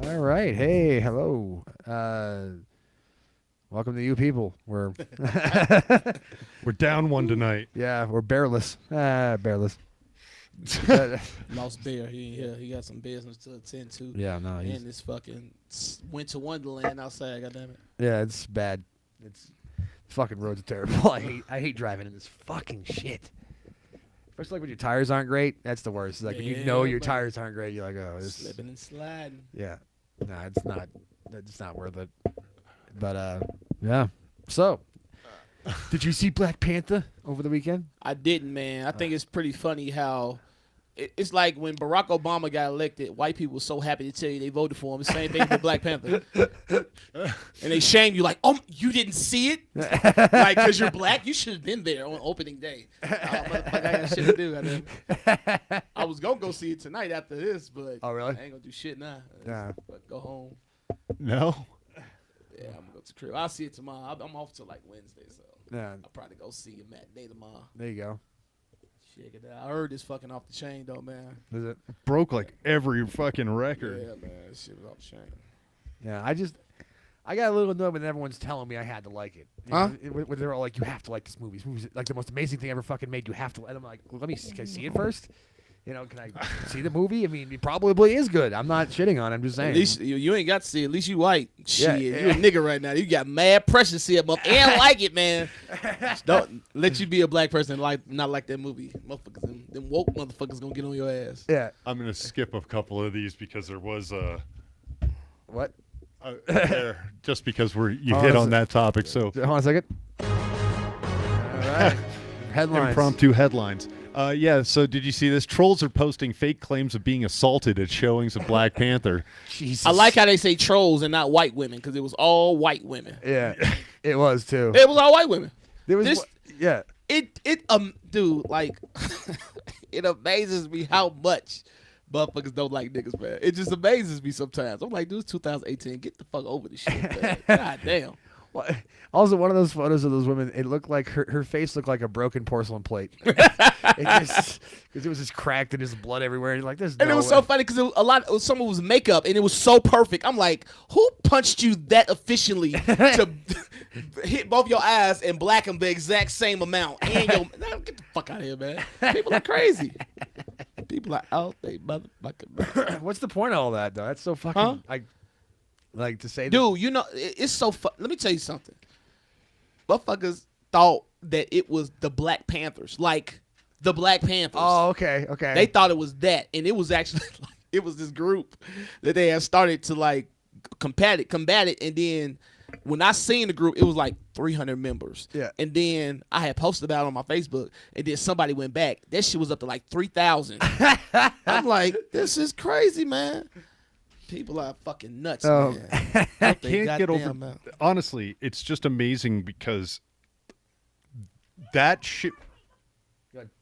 All right. Hey, hello. Welcome to you people. We're We're down one tonight. yeah, we're bearless. Bearless. Lost Bear. He got some business to attend to. Yeah, no. And this fucking winter wonderland outside. Goddamn it. Yeah, it's bad. It's fucking roads are terrible. I hate driving in this fucking shit. Especially like when your tires aren't great. That's the worst. Like when you know your tires aren't great, you're like, oh, this slipping and sliding. Yeah. No, it's not. It's not worth it. But yeah. So, did you see Black Panther over the weekend? I didn't, man. I think it's pretty funny how it's like when Barack Obama got elected, white people were so happy to tell you they voted for him. The same thing with Black Panther. And they shame you like, oh, you didn't see it? Like, because you're black? You should have been there on opening day. Motherfucker, I got shit to do. I was going to go see it tonight after this, but oh, really? I ain't going to do shit now. Yeah. But go home. No? Yeah, I'm going to go to the crib. I'll see it tomorrow. I'm off till like Wednesday, so Yeah. I'll probably go see a matinee tomorrow. There you go. Check it out. I heard this fucking off the chain, though, man. Is it? Broke like every fucking record. Yeah, man. This shit was off the chain. Yeah, I got a little annoyed when everyone's telling me I had to like it. Huh? When they're all like, you have to like this movie. This movie's like the most amazing thing ever fucking made. You have to. And I'm like, well, can I see it first? You know, can I see the movie? I mean, it probably is good. I'm not shitting on it. I'm just saying. At least you ain't got to see it. At least you white. Yeah, Shit, yeah. you a nigga right now. You got mad pressure to see it, but and like it, man. Just don't let you be a black person and not like that movie. Motherfuckers, them woke motherfuckers gonna get on your ass. Yeah. I'm going to skip a couple of these because there was What? there, just because you Oh, hit is on it- that topic. So Hold on a second. All right. Headlines. impromptu headlines. Yeah, so did you see this? Trolls are posting fake claims of being assaulted at showings of Black Panther. Jesus. I like how they say trolls and not white women because it was all white women. Yeah, it was too. It was all white women. There was this- yeah. Dude, like, it amazes me how much motherfuckers don't like niggas, man. It just amazes me sometimes. I'm like, dude, it's 2018. Get the fuck over this shit, man. God damn. Well, also, one of those photos of those women, it looked like her face looked like a broken porcelain plate. Because it was just cracked and there's blood everywhere. And you're like, this. And it was so funny because some of it was makeup and it was so perfect. I'm like, who punched you that efficiently to hit both your eyes and black them the exact same amount? And get the fuck out of here, man. People are crazy. People are out they motherfucking. What's the point of all that, though? That's so fucking like to say. Dude, you know, it's so let me tell you something. Motherfuckers thought that it was the Black Panthers. Like, the Black Panthers. Oh, okay. They thought it was that. And it was actually, it was this group that they had started to, like, combat it. And then when I seen the group, it was like 300 members. Yeah. And then I had posted about it on my Facebook. And then somebody went back. That shit was up to like 3,000. I'm like, this is crazy, man. People are fucking nuts, man. I can't get over. Man. Honestly, it's just amazing because that shit.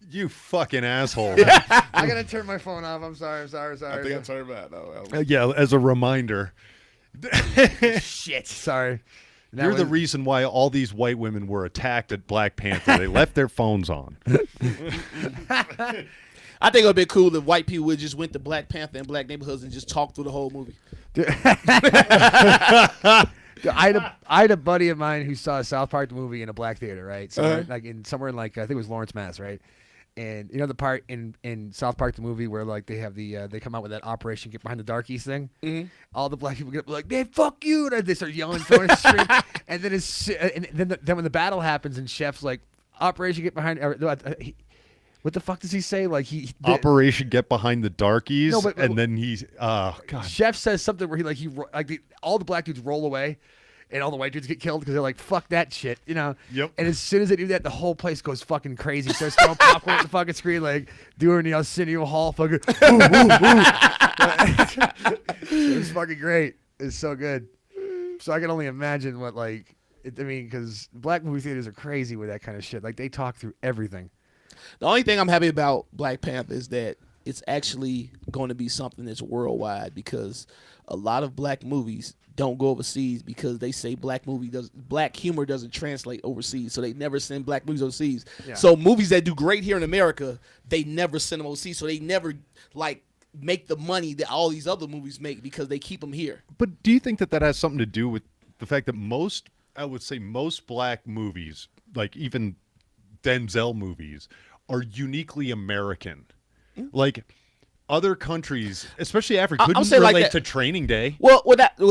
You fucking asshole. I gotta turn my phone off. I'm sorry. I think I turned back though. Yeah, as a reminder. Shit. Sorry. You're the reason why all these white women were attacked at Black Panther. They left their phones on. I think it would be cool if white people would just went to Black Panther and black neighborhoods and just talked through the whole movie. I had a buddy of mine who saw a South Park the movie in a black theater, right? Somewhere I think it was Lawrence, Mass, right? And you know the part in South Park the movie where like they have they come out with that Operation Get Behind the Darkies thing. Mm-hmm. All the black people get up like, "Man, fuck you!" And they start yelling, throwing a scream. And then when the battle happens and Chef's like, "Operation Get Behind." What the fuck does he say? Like Operation Get Behind the Darkies, No, but- and then he's God. Chef says something where all the black dudes roll away, and all the white dudes get killed because they're like, "Fuck that shit," you know. Yep. And as soon as they do that, the whole place goes fucking crazy. Starts throwing popcorn at the fucking screen, like doing the Arsenio Hall fucking. Ooh, ooh, ooh. It was fucking great. It's so good. So I can only imagine what because black movie theaters are crazy with that kind of shit. Like they talk through everything. The only thing I'm happy about Black Panther is that it's actually going to be something that's worldwide because a lot of black movies don't go overseas because they say black humor doesn't translate overseas, so they never send black movies overseas. Yeah. So movies that do great here in America, they never send them overseas, so they never make the money that all these other movies make because they keep them here. But do you think that has something to do with the fact that I would say most black movies, like even Denzel movies, are uniquely American? Like other countries, especially Africa, couldn't relate like to Training Day. Well,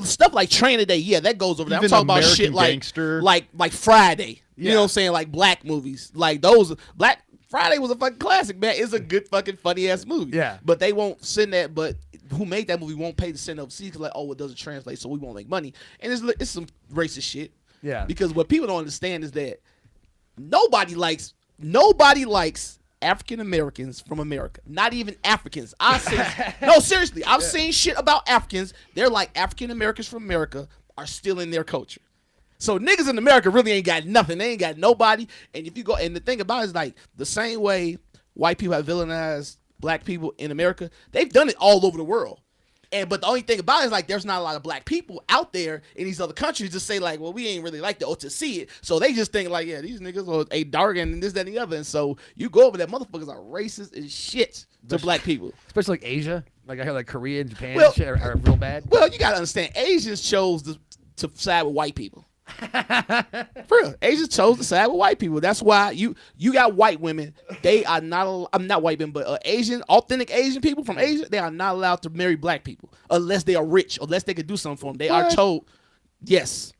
stuff like Training Day, yeah, that goes over there. I'm talking about shit like Friday. You know what I'm saying? Like black movies, like those Black Friday was a fucking classic, man. It's a good fucking funny ass movie. Yeah. But they won't send that. But who made that movie won't pay to send overseas because like, oh, it doesn't translate, so we won't make money. And it's some racist shit. Yeah. Because what people don't understand is that nobody likes African Americans from America. Not even Africans. No, seriously. I've seen shit about Africans. They're like African Americans from America are still in their culture. So niggas in America really ain't got nothing. They ain't got nobody. And if you go, and the thing about it is like the same way white people have villainized black people in America, they've done it all over the world. But the only thing about it is like there's not a lot of black people out there in these other countries to say like, well, we ain't really like that or to see it. So they just think like, yeah, these niggas are dark and this, that, and the other. And so you go over there, motherfuckers are racist as shit to black people. Especially like Asia. Like I hear like Korea and Japan shit are real bad. Well, you gotta understand, Asians chose to side with white people. For real, Asians chose to side with white people. That's why you got white women. They are not. I'm not white women, but authentic Asian people from Asia. They are not allowed to marry black people unless they are rich, unless they can do something for them. They are told, yes,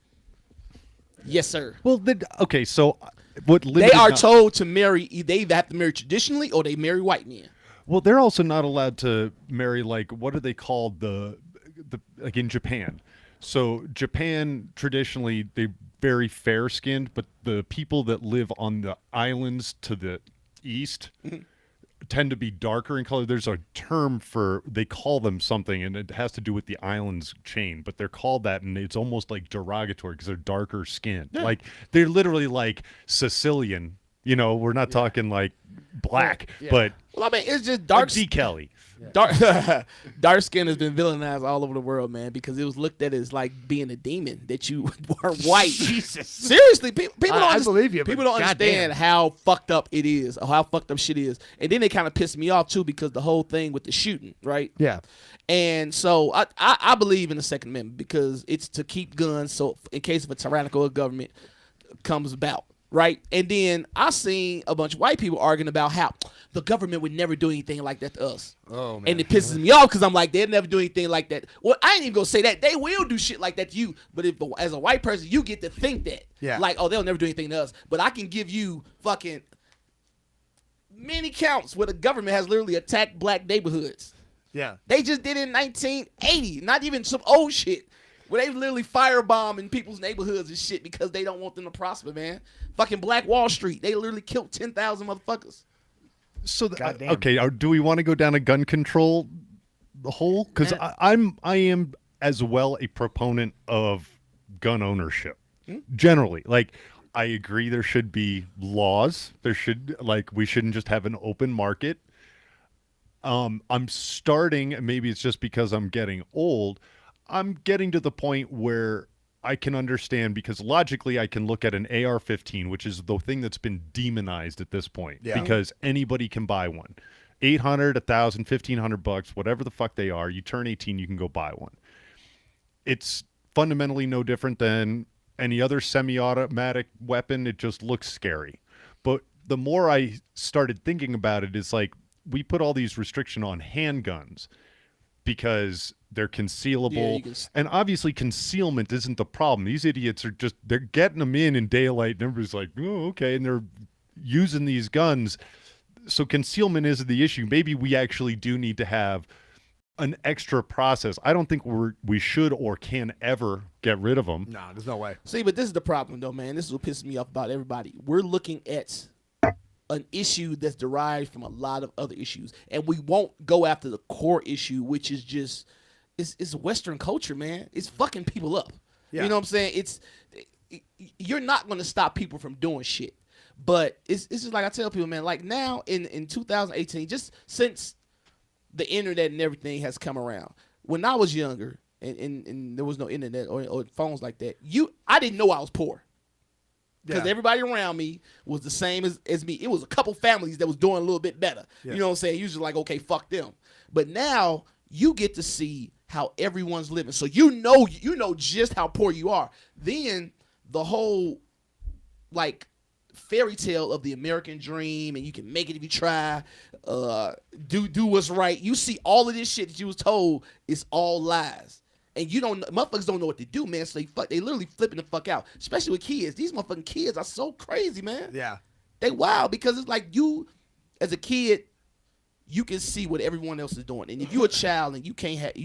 sir. Well, okay. So what they are told to marry? They either have to marry traditionally or they marry white men. Well, they're also not allowed to marry like what are they called the like in Japan. So Japan traditionally they're very fair skinned, but the people that live on the islands to the east tend to be darker in color. There's a term they call them something, and it has to do with the islands chain, but they're called that, and it's almost like derogatory because they're darker skinned. Yeah. Like they're literally like Sicilian. You know, we're not talking like black, but well, I mean, it's just dark. Like D. Kelly. Yeah. Dark skin has been villainized all over the world, man, because it was looked at as like being a demon that you were white. Jesus, seriously, people don't. I believe you. People don't understand how fucked up it is, or how fucked up shit is, and then they kind of pissed me off too because the whole thing with the shooting, right? Yeah. And so I believe in the Second Amendment because it's to keep guns, so in case of a tyrannical government comes about. Right, and then I seen a bunch of white people arguing about how the government would never do anything like that to us. Oh man, and it pisses me off because I'm like, they'll never do anything like that. Well, I ain't even gonna say that. They will do shit like that to you, but if as a white person, you get to think that, like, oh, they'll never do anything to us. But I can give you fucking many counts where the government has literally attacked black neighborhoods. Yeah, they just did it in 1980. Not even some old shit. Where they literally firebombing people's neighborhoods and shit because they don't want them to prosper, man. Fucking Black Wall Street. They literally killed 10,000 motherfuckers. So, okay, do we want to go down a gun control hole? Because I am as well a proponent of gun ownership. Generally. Like, I agree there should be laws. We shouldn't just have an open market. I'm starting, maybe it's just because I'm getting old, I'm getting to the point where I can understand because logically I can look at an AR-15, which is the thing that's been demonized at this point because anybody can buy one. $800, $1,000, $1,500, whatever the fuck they are. You turn 18, you can go buy one. It's fundamentally no different than any other semi-automatic weapon. It just looks scary. But the more I started thinking about it, it's like we put all these restrictions on handguns because they're concealable, and obviously concealment isn't the problem. These idiots are they're getting them in daylight, and everybody's like, oh, okay, and they're using these guns. So concealment isn't the issue. Maybe we actually do need to have an extra process. I don't think we should or can ever get rid of them. No, there's no way. See, but this is the problem, though, man. This is what pisses me off about everybody. We're looking at an issue that's derived from a lot of other issues, and we won't go after the core issue, which is just it's Western culture, man. It's fucking people up. Yeah. You know what I'm saying? You're not going to stop people from doing shit, but it's just like I tell people, man. Like now in 2018, just since the internet and everything has come around. When I was younger and there was no internet or phones like that, I didn't know I was poor. Because everybody around me was the same as me. It was a couple families that was doing a little bit better. You know what I'm saying? Usually like, okay, fuck them. But now you get to see how everyone's living. So you know just how poor you are. Then the whole like fairy tale of the American dream, and you can make it if you try, do what's right. You see all of this shit that you was told is all lies. And motherfuckers don't know what to do, man. So they literally flipping the fuck out. Especially with kids. These motherfucking kids are so crazy, man. Yeah. They wild because it's like you, as a kid, you can see what everyone else is doing. And if you're a child and you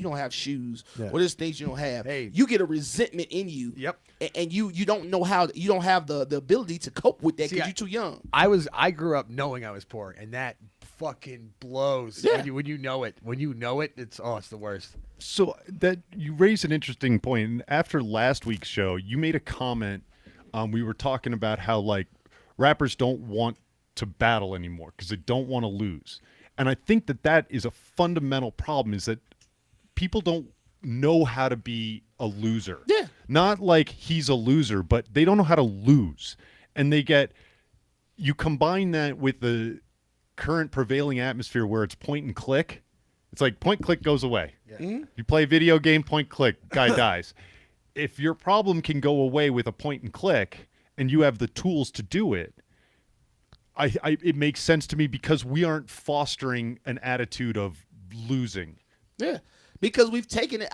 don't have shoes or there's things you don't have, you get a resentment in you. Yep. And you don't know how, you don't have the ability to cope with that because you're too young. I grew up knowing I was poor, and that fucking blows. Yeah. When you know it. When you know it, it's the worst. So that you raise an interesting point. And after last week's show, you made a comment. We were talking about how like rappers don't want to battle anymore because they don't want to lose. And I think that is a fundamental problem, is that people don't know how to be a loser. Yeah. Not like he's a loser, but they don't know how to lose. And you combine that with the current prevailing atmosphere where it's point and click. It's like point, click goes away. Yeah. Mm-hmm. You play a video game, point, click, guy dies. If your problem can go away with a point and click and you have the tools to do it, it makes sense to me because we aren't fostering an attitude of losing. Yeah, because we've taken it.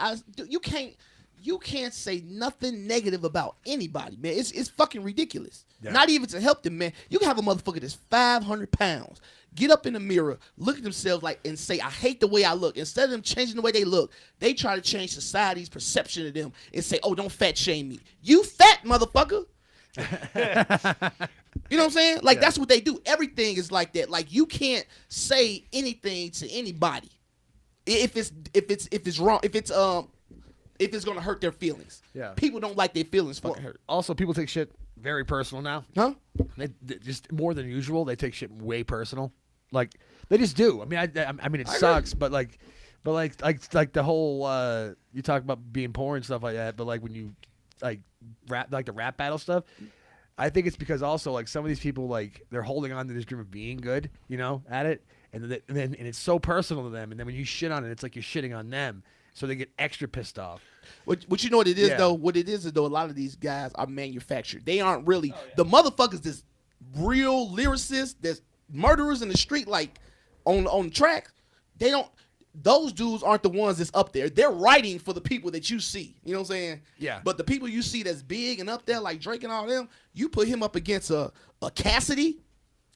You can't say nothing negative about anybody, man. It's fucking ridiculous. Yeah. Not even to help them, man. You can have a motherfucker that's 500 pounds. Get up in the mirror, look at themselves and say, I hate the way I look. Instead of them changing the way they look, they try to change society's perception of them and say, oh, don't fat shame me. You fat motherfucker. You know what I'm saying? Like that's what they do. Everything is like that. Like you can't say anything to anybody if it's wrong, if it's gonna hurt their feelings. Yeah. People don't like their feelings fucking hurt. Also, people take shit very personal now. Huh? They just more than usual. They take shit way personal. Like they just do. I mean, it sucks, but like the whole you talk about being poor and stuff like that. But like when you like the rap battle stuff, I think it's because also like some of these people like they're holding on to this dream of being good, at it, and it's so personal to them. And then when you shit on it, it's like you're shitting on them, so they get extra pissed off. What you know what it is though? What it is though, a lot of these guys are manufactured. They aren't really the motherfuckers that's real lyricists, that's murderers in the street, like on the track. Those dudes aren't the ones that's up there. They're writing for the people that you see. You know what I'm saying? Yeah. But the people you see that's big and up there, like Drake and all them, you put him up against a Cassidy,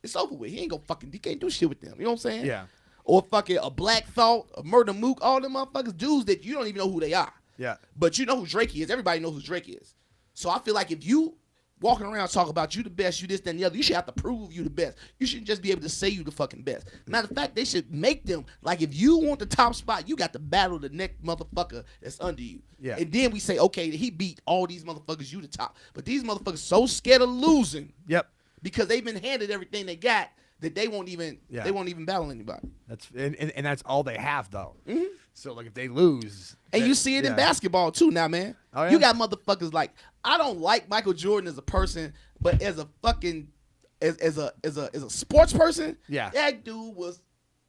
it's over with. He can't do shit with them. You know what I'm saying? Yeah. Or fucking a Black Thought, a Murder Mook, all them motherfuckers, dudes that you don't even know who they are. Yeah. But you know who Drake is. Everybody knows who Drake is. So I feel like if you walking around talking about you the best, you this, that, and the other, you should have to prove you the best. You shouldn't just be able to say you the fucking best. Matter of fact, they should make them, like if you want the top spot, you got to battle the next motherfucker that's under you. Yeah. And then we say, okay, he beat all these motherfuckers, you the top. But these motherfuckers so scared of losing. Yep. Because they've been handed everything they got that they won't even battle anybody. That's and that's all they have though. Mm-hmm. So like if they lose, and you see it in basketball too now, man. Oh, yeah? You got motherfuckers like, I don't like Michael Jordan as a person, but as a fucking as a sports person, that dude was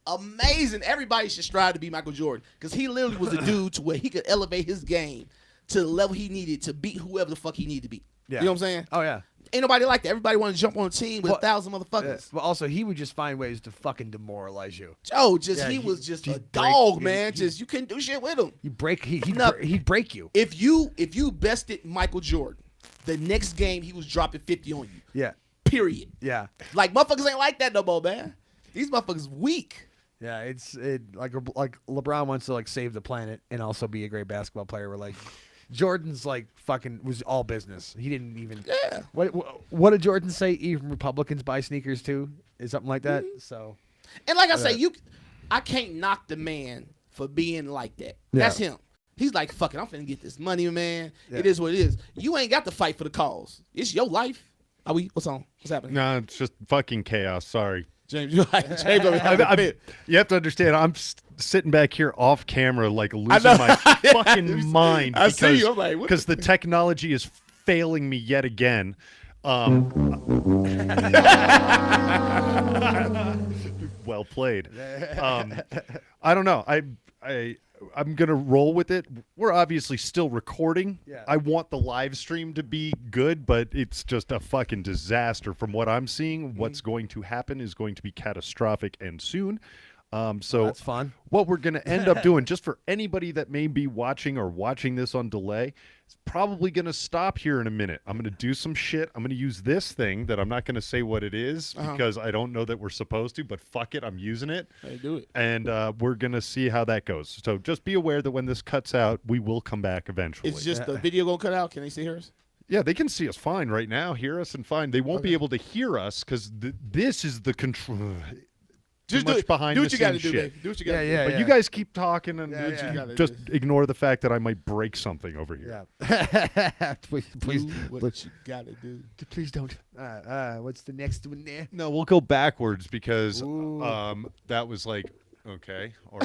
amazing. Everybody should strive to be Michael Jordan because he literally was a dude to where he could elevate his game to the level he needed to beat whoever the fuck he needed to beat. Yeah. You know what I'm saying? Oh yeah. Ain't nobody like that. Everybody want to jump on a team with 1,000 motherfuckers. Well, also he would just find ways to fucking demoralize you. Oh, he was just a dog, man. You couldn't do shit with him. He'd break you. If you bested Michael Jordan, the next game he was dropping 50 on you. Yeah. Period. Yeah. Like motherfuckers ain't like that no more, man. These motherfuckers weak. Yeah, it's like LeBron wants to like save the planet and also be a great basketball player. Where like Jordan's like fucking was all business. He didn't even. Yeah. What did Jordan say? Even Republicans buy sneakers too, is something like that. Mm-hmm. So. And like I say, I can't knock the man for being like that. Yeah. That's him. He's like, fuck it, I'm finna get this money, man. Yeah. It is what it is. You ain't got to fight for the cause. It's your life. What's on? What's happening? No, it's just fucking chaos. Sorry. James, you have to understand, I'm sitting back here off camera, like losing my fucking mind. I see you. I'm like, because the technology is failing me yet again. Well played. I don't know. I'm gonna roll with it. We're obviously still recording. Yeah. I want the live stream to be good, but it's just a fucking disaster from what I'm seeing. What's going to happen is going to be catastrophic and soon. So That's fun. What we're going to end up doing, just for anybody that may be watching or watching this on delay, is probably going to stop here in a minute. I'm going to do some shit. I'm going to use this thing that I'm not going to say what it is because I don't know that we're supposed to, but fuck it, I'm using it. Hey, do it. And we're going to see how that goes. So just be aware that when this cuts out, we will come back eventually. It's just the video going to cut out. Can they see hers? Yeah, they can see us fine right now, hear us and fine. They won't be able to hear us because this is the control. Too Just much behind do the what you got to scenes do, shit. baby. Do what you got to do. Yeah. But you guys keep talking and just do. ignore the fact that I might break something over here. Yeah. please, Do what you got to do. please don't. What's the next one there? No, we'll go backwards because Ooh. that was like okay, or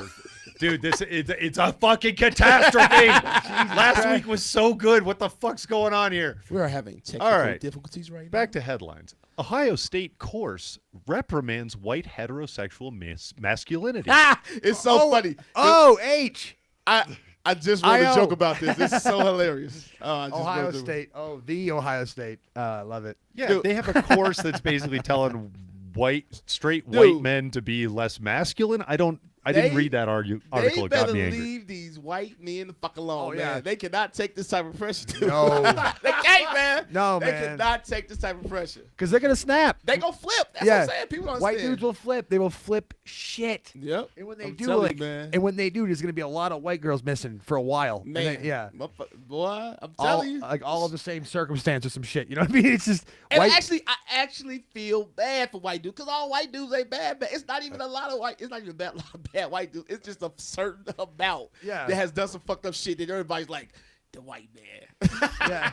dude, it's a fucking catastrophe. Last week was so good. What the fuck's going on here? We are having technical All right. difficulties right now. Back to headlines. Ohio State course reprimands white heterosexual masculinity. It's so funny. H. I just want to I-O. joke about this. This is so hilarious. I just Ohio wanted to- State. Oh, the Ohio State. Love it. Yeah, Dude. they have a course that's basically telling straight Dude. white men to be less masculine. I didn't read that article. They It got better me angry. leave these white men the fuck alone, Oh, yeah. man. They cannot take this type of pressure. Dude. No. They can't, man. No, they man. cannot take this type of pressure. Because they're going to snap. They gonna flip. That's Yeah. what I'm saying. People don't White understand. dudes will flip. They will flip shit. Yep. And when they I'm do, telling like, you, man. and when they do, there's gonna be a lot of white girls missing for a while. And Man, then- yeah. boy, I'm All, telling you. like all of the same circumstance or some shit. You know what I mean? It's just And white. I actually feel bad for white dudes because all white dudes ain't bad. But it's not even a lot of white. It's not even a lot of bad white dudes. It's just a certain amount Yeah. that has done some fucked up shit that everybody's like, the white man. Yeah.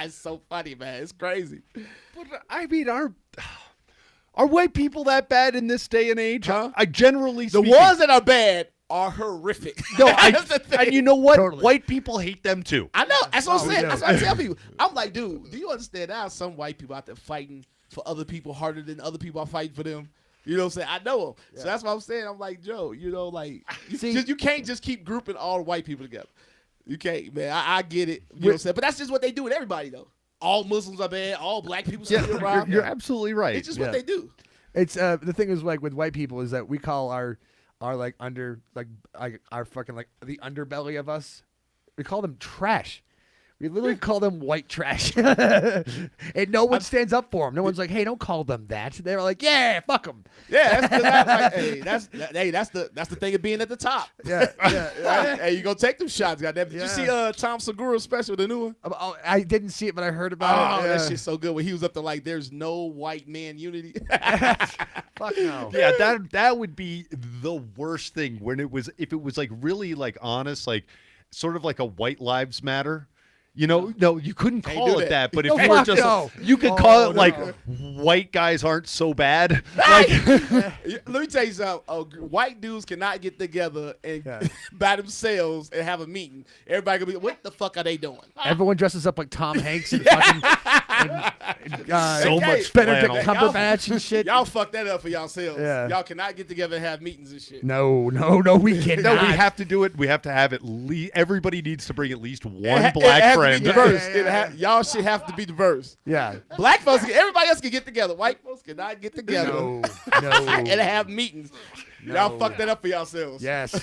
It's so funny, man. It's crazy. But I mean, are white people that bad in this day and age? Huh? I generally The speaking, ones that are bad are horrific. No, That's the thing. and you know what? Totally. White people hate them too. I know. That's what I'm we saying. do. That's what I tell people. I'm like, dude, do you understand? There are some white people out there fighting for other people harder than other people are fighting for them. You know what I'm saying? I know them. So that's what I'm saying. I'm like, Joe, you know, like, you can't just keep grouping all white people together. You can't, man. I get it. You know what I'm saying? But that's just what they do with everybody, though. All Muslims are bad. All black people steal around. You're absolutely right. It's just what they do. It's the thing is like with white people is that we call our like our fucking like the underbelly of us. We call them trash. We literally call them white trash, and no one stands up for them. No one's like, "Hey, don't call them that." They're like, "Yeah, fuck them." Yeah, that's the thing of being at the top. Yeah, yeah. Hey, you gonna take them shots, goddamn. Did you see Tom Segura's special, the new one? Oh, I didn't see it, but I heard about it. That shit's so good. When he was up there like, "There's no white man unity." Fuck no. Yeah, that would be the worst thing when if it was like really like honest, like sort of like a white lives matter. You know, no, you couldn't Can't call do it that. that, but No, if you were fuck just, no. you could Oh, call it no. like white guys aren't so bad. Like, Let me tell you something. White dudes cannot get together and by themselves and have a meeting. Everybody gonna be, what the fuck are they doing? Everyone dresses up like Tom Hanks and fucking So much Benedict flannel. Cumberbatch and shit. Y'all fuck that up for yourselves. Yeah. Y'all cannot get together and have meetings and shit. No, we cannot. no, we have to do it. We have to have at least everybody needs to bring at least one It black has to friend. be diverse. Y'all should have to be diverse. Yeah. Black folks, everybody else can get together. White folks cannot get together No. and have meetings. Y'all No. fuck that up for yourselves. Yes.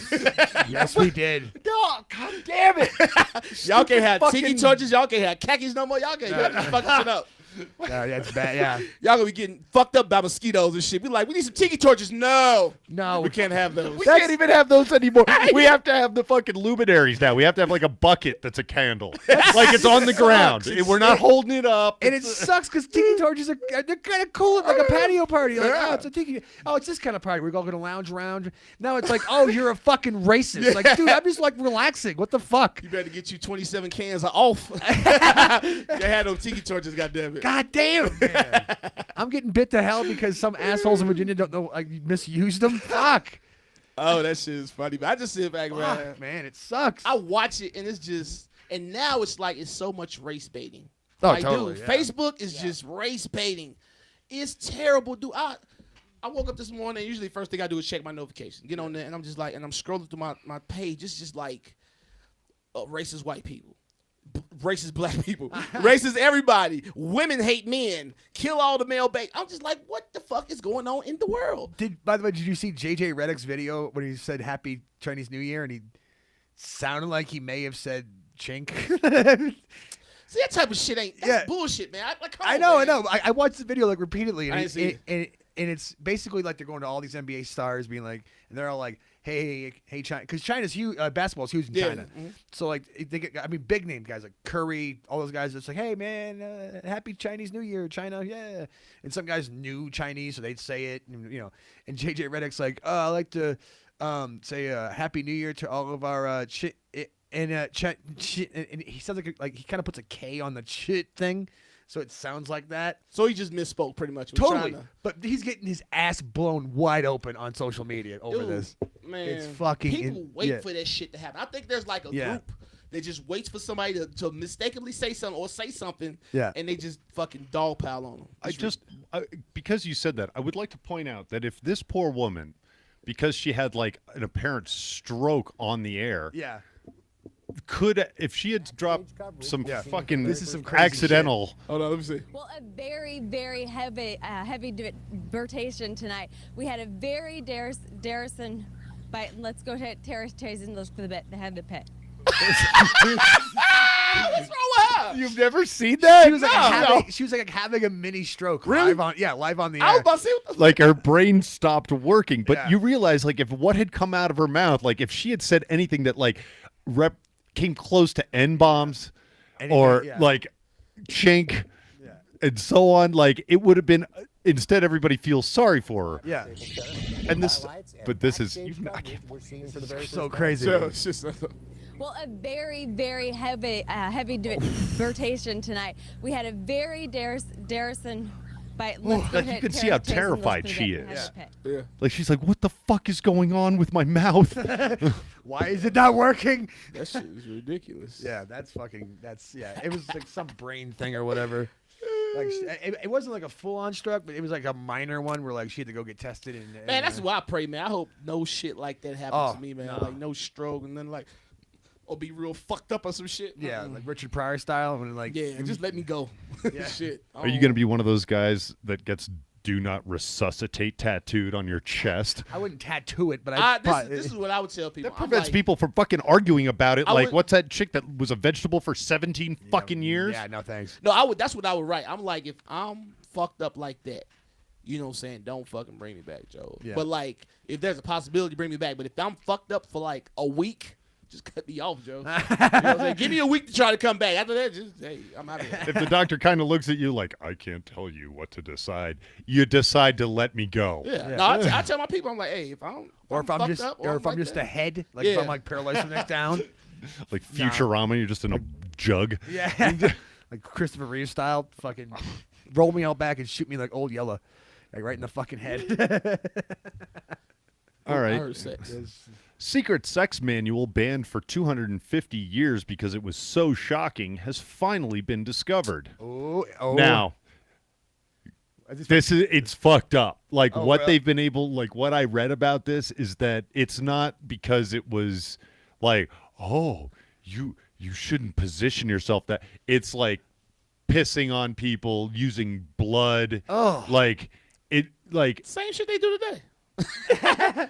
Yes, we did. No, God damn it! Y'all can't have tiki Fucking- torches. Y'all can't have khakis no more. Y'all can't fucking shit up. Yeah, that's bad. Yeah. Y'all gonna be getting fucked up by mosquitoes and shit. We like, we need some tiki torches. No, No. we can't have those. We can't even have those anymore. We have to have the fucking luminaries now. We have to have like a bucket that's a candle, like it's on the ground. We're not holding it up. And it sucks because tiki torches are they're kind of cool at like a patio party. Like, oh, it's a tiki. Oh, it's this kind of party. We're all gonna lounge around. Now it's like, oh, you're a fucking racist. Like, dude, I'm just like relaxing. What the fuck? You better get you 27 cans of off. They had those tiki torches. Goddamn it. God damn, man. I'm getting bit to hell because some assholes in Virginia don't know, like, misused them. Fuck. Oh, that shit is funny. But I just sit back, man. Fuck, man, it sucks. I watch it and it's just, and now it's like it's so much race baiting. Oh, like, totally. dude, Yeah. Facebook is just race baiting. It's terrible, dude. I woke up this morning. Usually, first thing I do is check my notifications, get on there, and I'm just like, and I'm scrolling through my page. It's just like racist white people, racist black people, racist everybody. Women hate men. Kill all the male bait. I'm just like, what the fuck is going on in the world? By the way, did you see JJ Redick's video when he said Happy Chinese New Year and he sounded like he may have said chink? See, that type of shit that's bullshit, man. I know. I watched the video like repeatedly, I didn't see and it's basically like they're going to all these NBA stars, being like, and they're all like, hey, China, because China's huge, basketball's huge in China. Mm-hmm. So like, they get, big name guys like Curry, all those guys. It's like, hey man, Happy Chinese New Year, China, yeah. And some guys knew Chinese, so they'd say it, and, And JJ Redick's like, I like to say Happy New Year to all of our and he sounds like he kind of puts a K on the shit thing, so it sounds like that. So he just misspoke pretty much. Totally, but he's getting his ass blown wide open on social media over this. Man, it's fucking. People wait for that shit to happen. I think there's like a group that just waits for somebody to mistakenly say something or say something, and they just fucking dog pile on them. Because you said that, I would like to point out that if this poor woman, because she had like an apparent stroke on the air, if she had dropped some fucking this is some crazy accidental shit. Hold on, let me see. Well, a very, very heavy debatation tonight. We had a very Darrison fight. Let's go to Terrace and look for the heavy pit. What's wrong with her? You've never seen that? She was like having a mini stroke. Really? Live on the air. I was about to say, what the Like her brain stopped working. But you realize, like, if what had come out of her mouth, like if she had said anything that like came close to N-bombs or like chink and so on, like it would have been, instead everybody feels sorry for her. Yeah. And this is so crazy. it's just Well, a very, very heavy debatation tonight. We had a very Darrison fight. Let's go like you can see how terrified she is. yeah. Like she's like, what the fuck is going on with my mouth? Why is it not working? That shit is ridiculous. Yeah, it was like some brain thing or whatever. Like it wasn't like a full-on stroke, but it was like a minor one where like she had to go get tested. Man, that's why I pray, man. I hope no shit like that happens to me, man. No. Like no stroke and then like, or be real fucked up or some shit. Yeah, like Richard Pryor style, and like just let me go. Shit. Are you gonna be one of those guys that gets "do not resuscitate" tattooed on your chest? I wouldn't tattoo it, but this is what I would tell people. That prevents people from fucking arguing about it. What's that chick that was a vegetable for 17 fucking years? Yeah, no thanks. No, that's what I would write. I'm like, if I'm fucked up like that, you know what I'm saying, don't fucking bring me back, Joe. Yeah. But like, if there's a possibility, bring me back. But if I'm fucked up for like a week, just cut me off, Joe. You know what I'm saying? Give me a week to try to come back. After that, hey, I'm out of here. If the doctor kind of looks at you like, I can't tell you what to decide, you decide to let me go. Yeah. No, I tell my people, I'm like, hey, if I'm just a head, like if I'm like paralyzed from the neck down, like Futurama, you're just in a jug. Yeah, like Christopher Reeve style, fucking roll me out back and shoot me like Old Yeller, like right in the fucking head. All right. Secret sex manual banned for 250 years because it was so shocking has finally been discovered. Now, it's fucked up. Like they've been able, like what I read about this is that it's not because it was like, oh, you shouldn't position yourself that. It's like pissing on people, using blood. Like same shit they do today.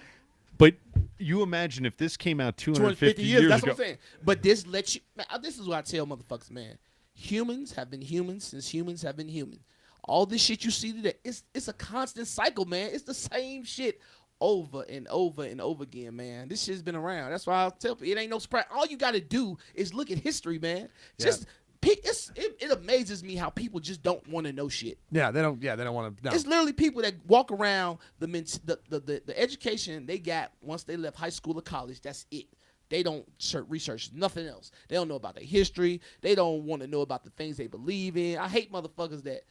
But you imagine if this came out 250 years that's ago. What I'm saying. But this lets you. Man, this is what I tell motherfuckers, man. Humans have been humans since humans have been human. All this shit you see today, it's a constant cycle, man. It's the same shit over and over and over again, man. This shit's been around. That's why I tell people it ain't no surprise. All you got to do is look at history, man. Just. It amazes me how people just don't want to know shit. Yeah, they don't want to know. It's literally people that walk around the education they got once they left high school or college. That's it. They don't research nothing else. They don't know about their history. They don't want to know about the things they believe in. I hate motherfuckers that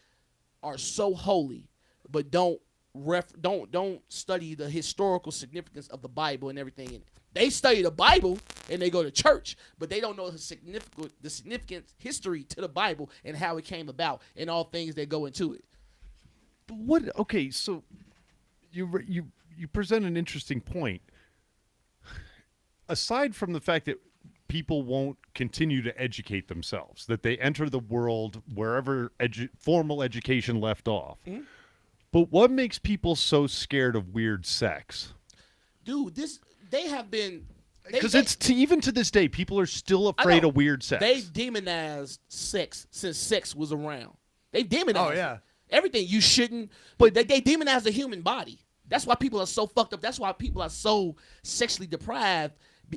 are so holy but don't don't study the historical significance of the Bible and everything in it. They study the Bible and they go to church, but they don't know the significant history to the Bible and how it came about and all things that go into it. What? Okay, so you present an interesting point. Aside from the fact that people won't continue to educate themselves, that they enter the world wherever formal education left off. Mm-hmm. But what makes people so scared of weird sex? Dude, they have been... Because even to this day, people are still afraid of weird sex. They demonized sex since sex was around. They demonized it. Everything you shouldn't... But they demonized the human body. That's why people are so fucked up. That's why people are so sexually deprived.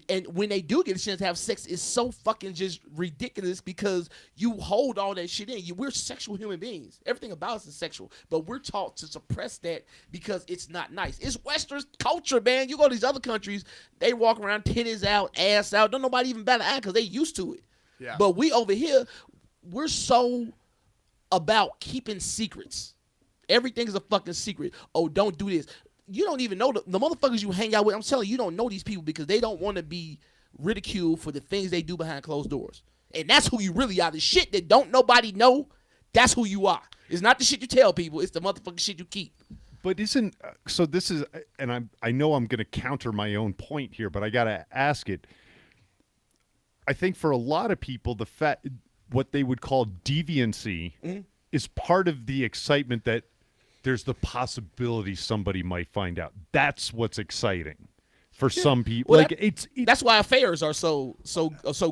And when they do get a chance to have sex, it's so fucking just ridiculous because you hold all that shit in. We're sexual human beings. Everything about us is sexual. But we're taught to suppress that because it's not nice. It's Western culture, man. You go to these other countries, they walk around titties out, ass out. Don't nobody even bat an eye because they used to it. Yeah. But we over here, we're so about keeping secrets. Everything is a fucking secret. Oh, don't do this. You don't even know the motherfuckers you hang out with. I'm telling you, you don't know these people because they don't want to be ridiculed for the things they do behind closed doors. And that's who you really are. The shit that don't nobody know, that's who you are. It's not the shit you tell people. It's the motherfucking shit you keep. But isn't so this is, and I know I'm going to counter my own point here, but I got to ask it. I think for a lot of people, what they would call deviancy is part of the excitement that there's the possibility somebody might find out. That's what's exciting for some people. Well, that's why affairs are so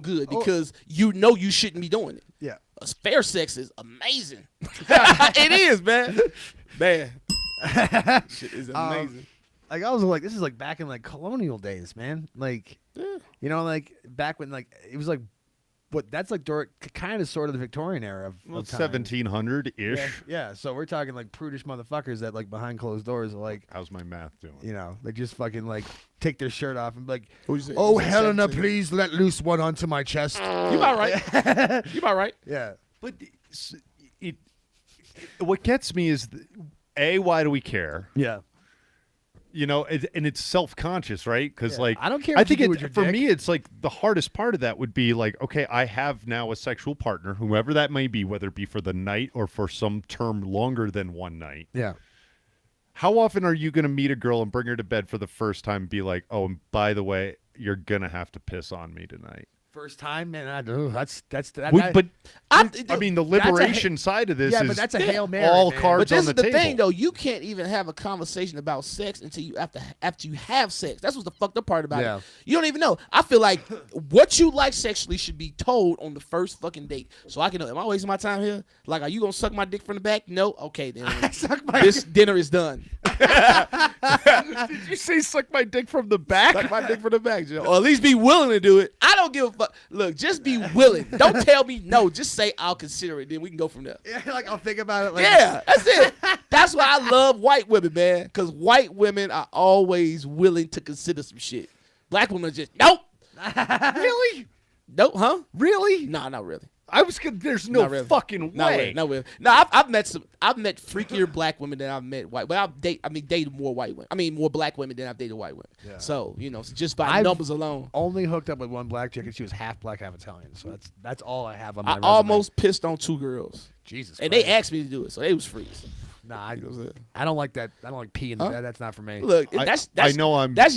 good because you know you shouldn't be doing it. Yeah, fair sex is amazing. It is, man. Man, shit is amazing. Like I was like, this is like back in like colonial days, man. Like, you know, like back when like it was like. What that's like kind of sort of the Victorian era of 1700-ish. Yeah, so we're talking like prudish motherfuckers that like behind closed doors are like, how's my math doing? You know, they just fucking like take their shirt off and be like, oh Helena, please let loose one onto my chest. You about right. You about right. Yeah, but what gets me is why do we care? Yeah. You know, and it's self-conscious, right? Because like I don't care. I think for me, it's like the hardest part of that would be like, okay, I have now a sexual partner, whoever that may be, whether it be for the night or for some term longer than one night. Yeah. How often are you going to meet a girl and bring her to bed for the first time and be like, oh, and by the way, you're gonna have to piss on me tonight? First time, man. I do. That's that. But I mean, the liberation side of this is but that's a Hail Mary, all man. cards on the table. But this is the thing, though. You can't even have a conversation about sex until you after you have sex. That's what's the fucked up part about it. You don't even know. I feel like what you like sexually should be told on the first fucking date. So I can know, am I wasting my time here? Like, are you going to suck my dick from the back? No? Okay, then. This dinner is done. Did you say suck my dick from the back? Suck my dick from the back, Joe. Or at least be willing to do it. I don't give a fuck. Look, just be willing. Don't tell me no. Just say I'll consider it. Then we can go from there. Yeah, like I'll think about it. Like, yeah, that's it. That's why I love white women, man. Because white women are always willing to consider some shit. Black women are just, nope. Really? Nope, huh? Really? No, not really. I was gonna, there's no fucking way. Not really. No, I've met freakier black women than I've met white. But dated more white women. I mean, more black women than I've dated white women. Yeah. So just by numbers alone. Only hooked up with one black chick, and she was half black, half Italian. So that's all I have on my resume. Almost pissed on 2 girls. Jesus. And Christ. they asked me to do it, so they was freaks. Nah, I don't like that. I don't like pee in the bed. That's not for me. Look, that's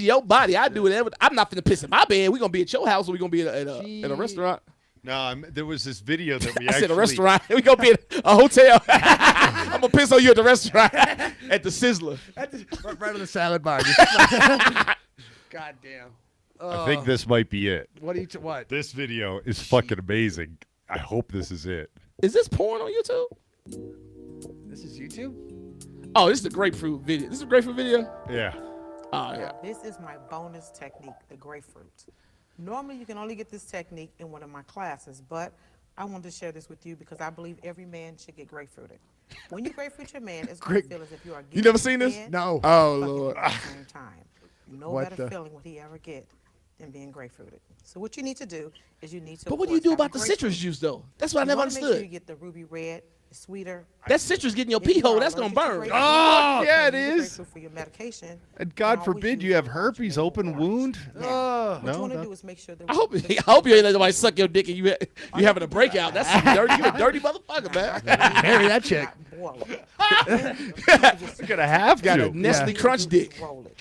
your body. I do whatever. I'm not finna piss in my bed. We're gonna be at your house, or we're gonna be at a restaurant. No, there was this video that we I said a restaurant. We gonna be at a hotel. I'm gonna piss on you at the restaurant at the Sizzler. Right on the salad bar. God damn. I think this might be it. What? This video is fucking amazing. I hope this is it. Is this porn on YouTube? This is YouTube? Oh, this is a grapefruit video. This is a grapefruit video? Yeah. Oh, yeah. This is my bonus technique, the grapefruit. Normally, you can only get this technique in one of my classes, but I wanted to share this with you because I believe every man should get grapefruited. When you grapefruit your man, it's going to feel as if you are getting You never seen this? No. Oh, Lord. At the same time. No better feeling would he ever get than being grapefruited. So what you need to do is you need to. But what do you do about the citrus juice, though? That's what I never understood. Make sure you get the ruby red, It's sweeter. That citrus getting your pee hole. That's gonna burn. Oh, yeah, it Use is. grapefruit for your medication. And God always forbid use you have large herpes, maple open orange. wound. Now, what No, you want to no. do is make sure that I hope you ain't let nobody suck your dick and you having a breakout. That's some dirty. You a dirty motherfucker, man. Marry that chick. You're gonna have Got to. a Nestle Crunch dick. Roll it.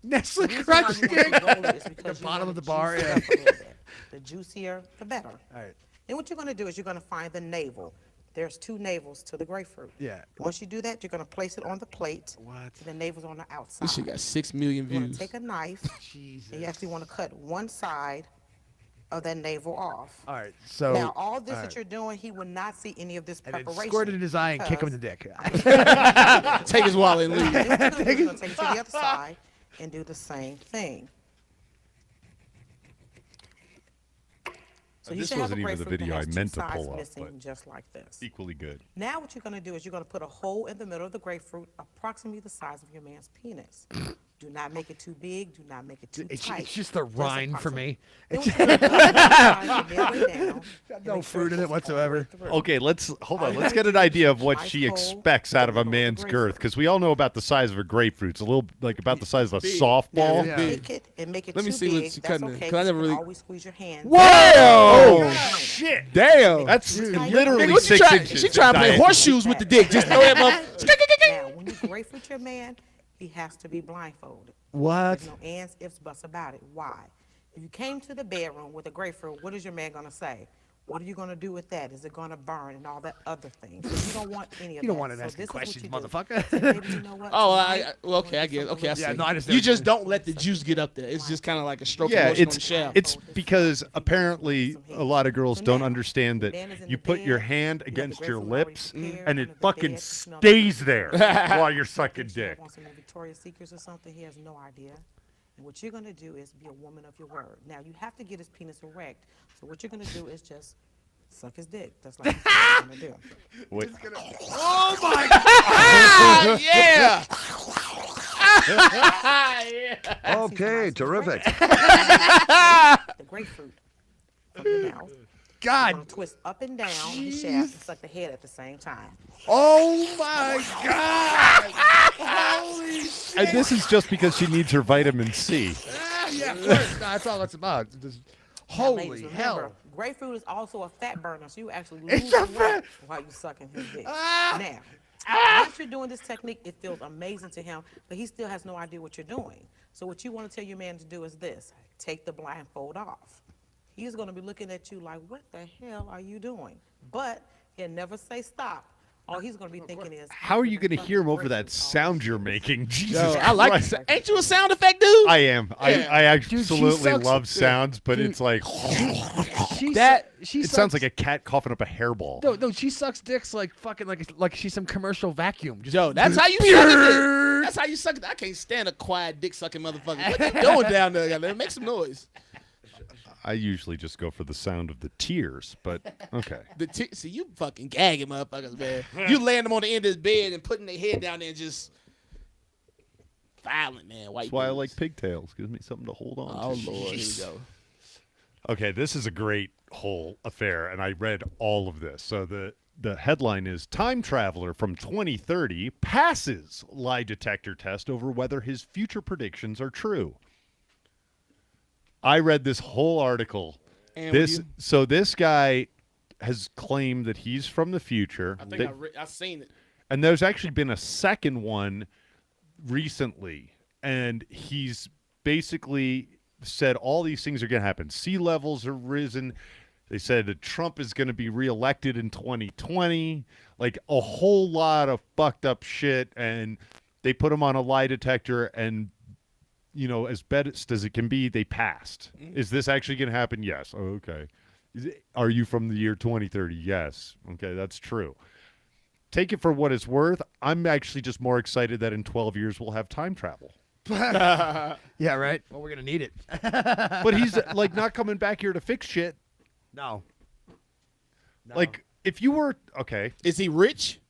Nestle The reason Crunch why you stick. want to roll it is because The you bottom want of to the bar, juice it yeah. up a little bit. The juicier, the better. All right. Then what you're going to do is you're going to find the navel. There's 2 navels to the grapefruit. Yeah. Once you do that, you're going to place it on the plate. What? The navel's on the outside. This shit got 6 million You want views. to take a knife, Jesus. and you actually want to cut one side of that navel off. All right. So. Now, all this all that right. you're doing, he will not see any of this And then preparation. squirt it in his eye and kick him in the dick. Take his wallet and leave. Then what you're gonna do is you're gonna take it to the other side and do the same thing. So you This should have wasn't a even the grapefruit that video has I 2 meant to sides pull up, missing, but- just like this. Equally good. Now what you're going to do is you're going to put a hole in the middle of the grapefruit, approximately the size of your man's penis. Do not make it too big. Do not make it too tight. It's just the rind for me. Then what you're gonna do is you're gonna slide your nail down and no make sure fruit in it goes all the way whatsoever. through. Okay, let's hold on. Let's get an idea of what she expects out of a man's girth, because we all know about the size of a grapefruit. It's a little like about the size of a softball. Yeah. Take it and make it Let me too see big. what she That's cutting it, okay. 'cause I never you can really- always squeeze your hand. Whoa! Oh, shit! damn. That's Nigga, literally what you 6 try, inches. she trying to play in diameter. horseshoes with the dick. Just throw that motherfucker. Now, when you grapefruit your man, he has to be blindfolded. What? There's no ands, ifs, buts about it. Why? If you came to the bedroom with a grapefruit, what is your man gonna say? What are you gonna do with that? Is it gonna burn and all that other things? So you don't want any of that. You don't want to So ask this is what questions, you do. motherfucker. Say, "Baby, you know what? Oh, Tonight, well, okay, we're I gonna get do it. something Okay, I real see. Yeah, no, I understand You what just you don't let the juice get up there. It's just kind of like a stroke Yeah, motion on the shaft. it's because apparently a lot of girls don't understand that you put your hand against your lips and it fucking stays there while you're sucking dick. Wants some Victoria's Secrets or something. He has no idea. And what you're gonna do is be a woman of your word. Now you have to get his penis erect. So what you're gonna do is just suck his dick. That's like what you're gonna do. Wait, Oh my Ah, yeah. yeah. Okay, terrific. The grapefruit from your mouth. You're God. gonna twist up and down the shaft and suck the head at the same time. Oh my God. Holy shit. and this is just because she needs her vitamin C. Yeah, of course. No, that's all it's about. Just, Now, ladies, holy remember, hell. grapefruit is also a fat burner, so you actually It's lose a weight fat- while you're sucking his dick. Ah. Now, once you're doing this technique, it feels amazing to him, but he still has no idea what you're doing. So what you want to tell your man to do is this: take the blindfold off. He's going to be looking at you like, what the hell are you doing? But he'll never say stop. All he's going to be thinking is, How are you going to hear him over that sound you're making? Jesus Yo, I like Christ. it. Ain't you a sound effect dude? I am. I absolutely sucks. love sounds, but Dude. it's like She That- she it sounds like a cat coughing up a hairball. No, she sucks dicks like fucking like she's some commercial vacuum. Just Yo, that's how you suck it. That's how you suck it. I can't stand a quiet dick sucking motherfucker. What you doing down there? Goddamn? Make some noise. I usually just go for the sound of the tears, but okay. See, you fucking gagging motherfuckers, man. You laying them on the end of his bed and putting their head down there and just violent, man. White That's why I dudes. like pigtails. Gives me something to hold on Oh to. Lord, here we go. Okay, this is a great whole affair, and I read all of this. So the headline is Time Traveler from 2030 passes lie detector test over whether his future predictions are true. I read this whole article. And with you? So this guy has claimed that he's from the future. I think I seen it. And there's actually been a second one recently, and he's basically said all these things are going to happen. Sea levels are risen. They said that Trump is going to be reelected in 2020. Like a whole lot of fucked up shit, and they put him on a lie detector, and as best as it can be, they passed. Is this actually going to happen? Yes. Oh, okay. Are you from the year 2030? Yes. Okay, that's true. Take it for what it's worth. I'm actually just more excited that in 12 years we'll have time travel. Yeah, right. Well, we're gonna need it. But he's like not coming back here to fix shit. No. Like if you were okay, Is he rich?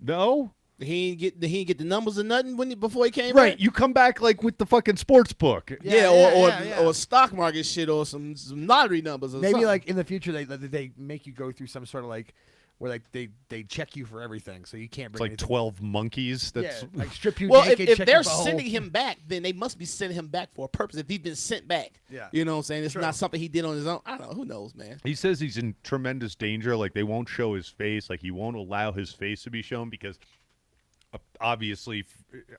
no, He ain't get the numbers or nothing before he came right? back? You come back like with the fucking sports book. Yeah, or stock market shit or some lottery numbers or Maybe something. like in the future they make you go through some sort of like where like they check you for everything, so you can't It's bring like anything. 12 monkeys. That's Yeah, like strip you Well, naked, if check they're your butthole. sending him back, then they must be sending him back for a purpose. If he's been sent back, Yeah. you know what I'm saying? It's True. not something he did on his own. I don't know. Who knows, man? He says he's in tremendous danger. Like, they won't show his face. Like, he won't allow his face to be shown because, obviously,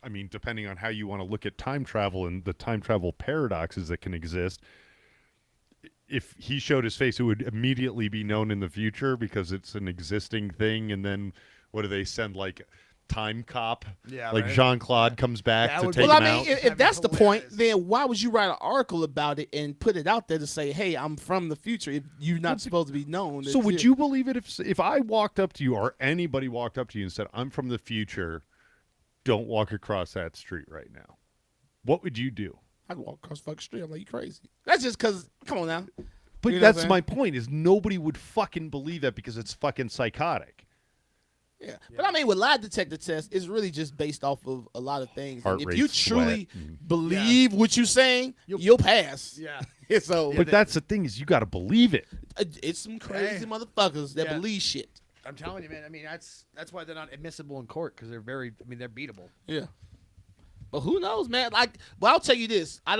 I mean, depending on how you want to look at time travel and the time travel paradoxes that can exist, if he showed his face, it would immediately be known in the future because it's an existing thing. And then what do they send, like, Time Cop? Yeah, like right. Jean-Claude comes back That to would take be- Well, him I mean, out. if That'd be that's the point, hilarious. then why would you write an article about it and put it out there to say, "Hey, I'm from the future"? If you're not supposed to be known. So would you believe it if I walked up to you or anybody walked up to you and said, "I'm from the future, don't walk across that street right now"? What would you do? I'd walk across the fucking street. I'm like, you crazy? That's just because. Come on now. But You know what that's I'm my point, is nobody would fucking believe that because it's fucking psychotic. Yeah. But I mean, with lie detector tests, it's really just based off of a lot of things. Heart And if rate, you sweat, truly and- believe what you're saying, you'll pass. Yeah. So But that's the thing, is you got to believe it. it's some crazy Hey. motherfuckers that Yeah. believe shit. I'm telling you, man. I mean, that's why they're not admissible in court because they're very. I mean, they're beatable. Yeah. But who knows, man? Like, well, I'll tell you this. I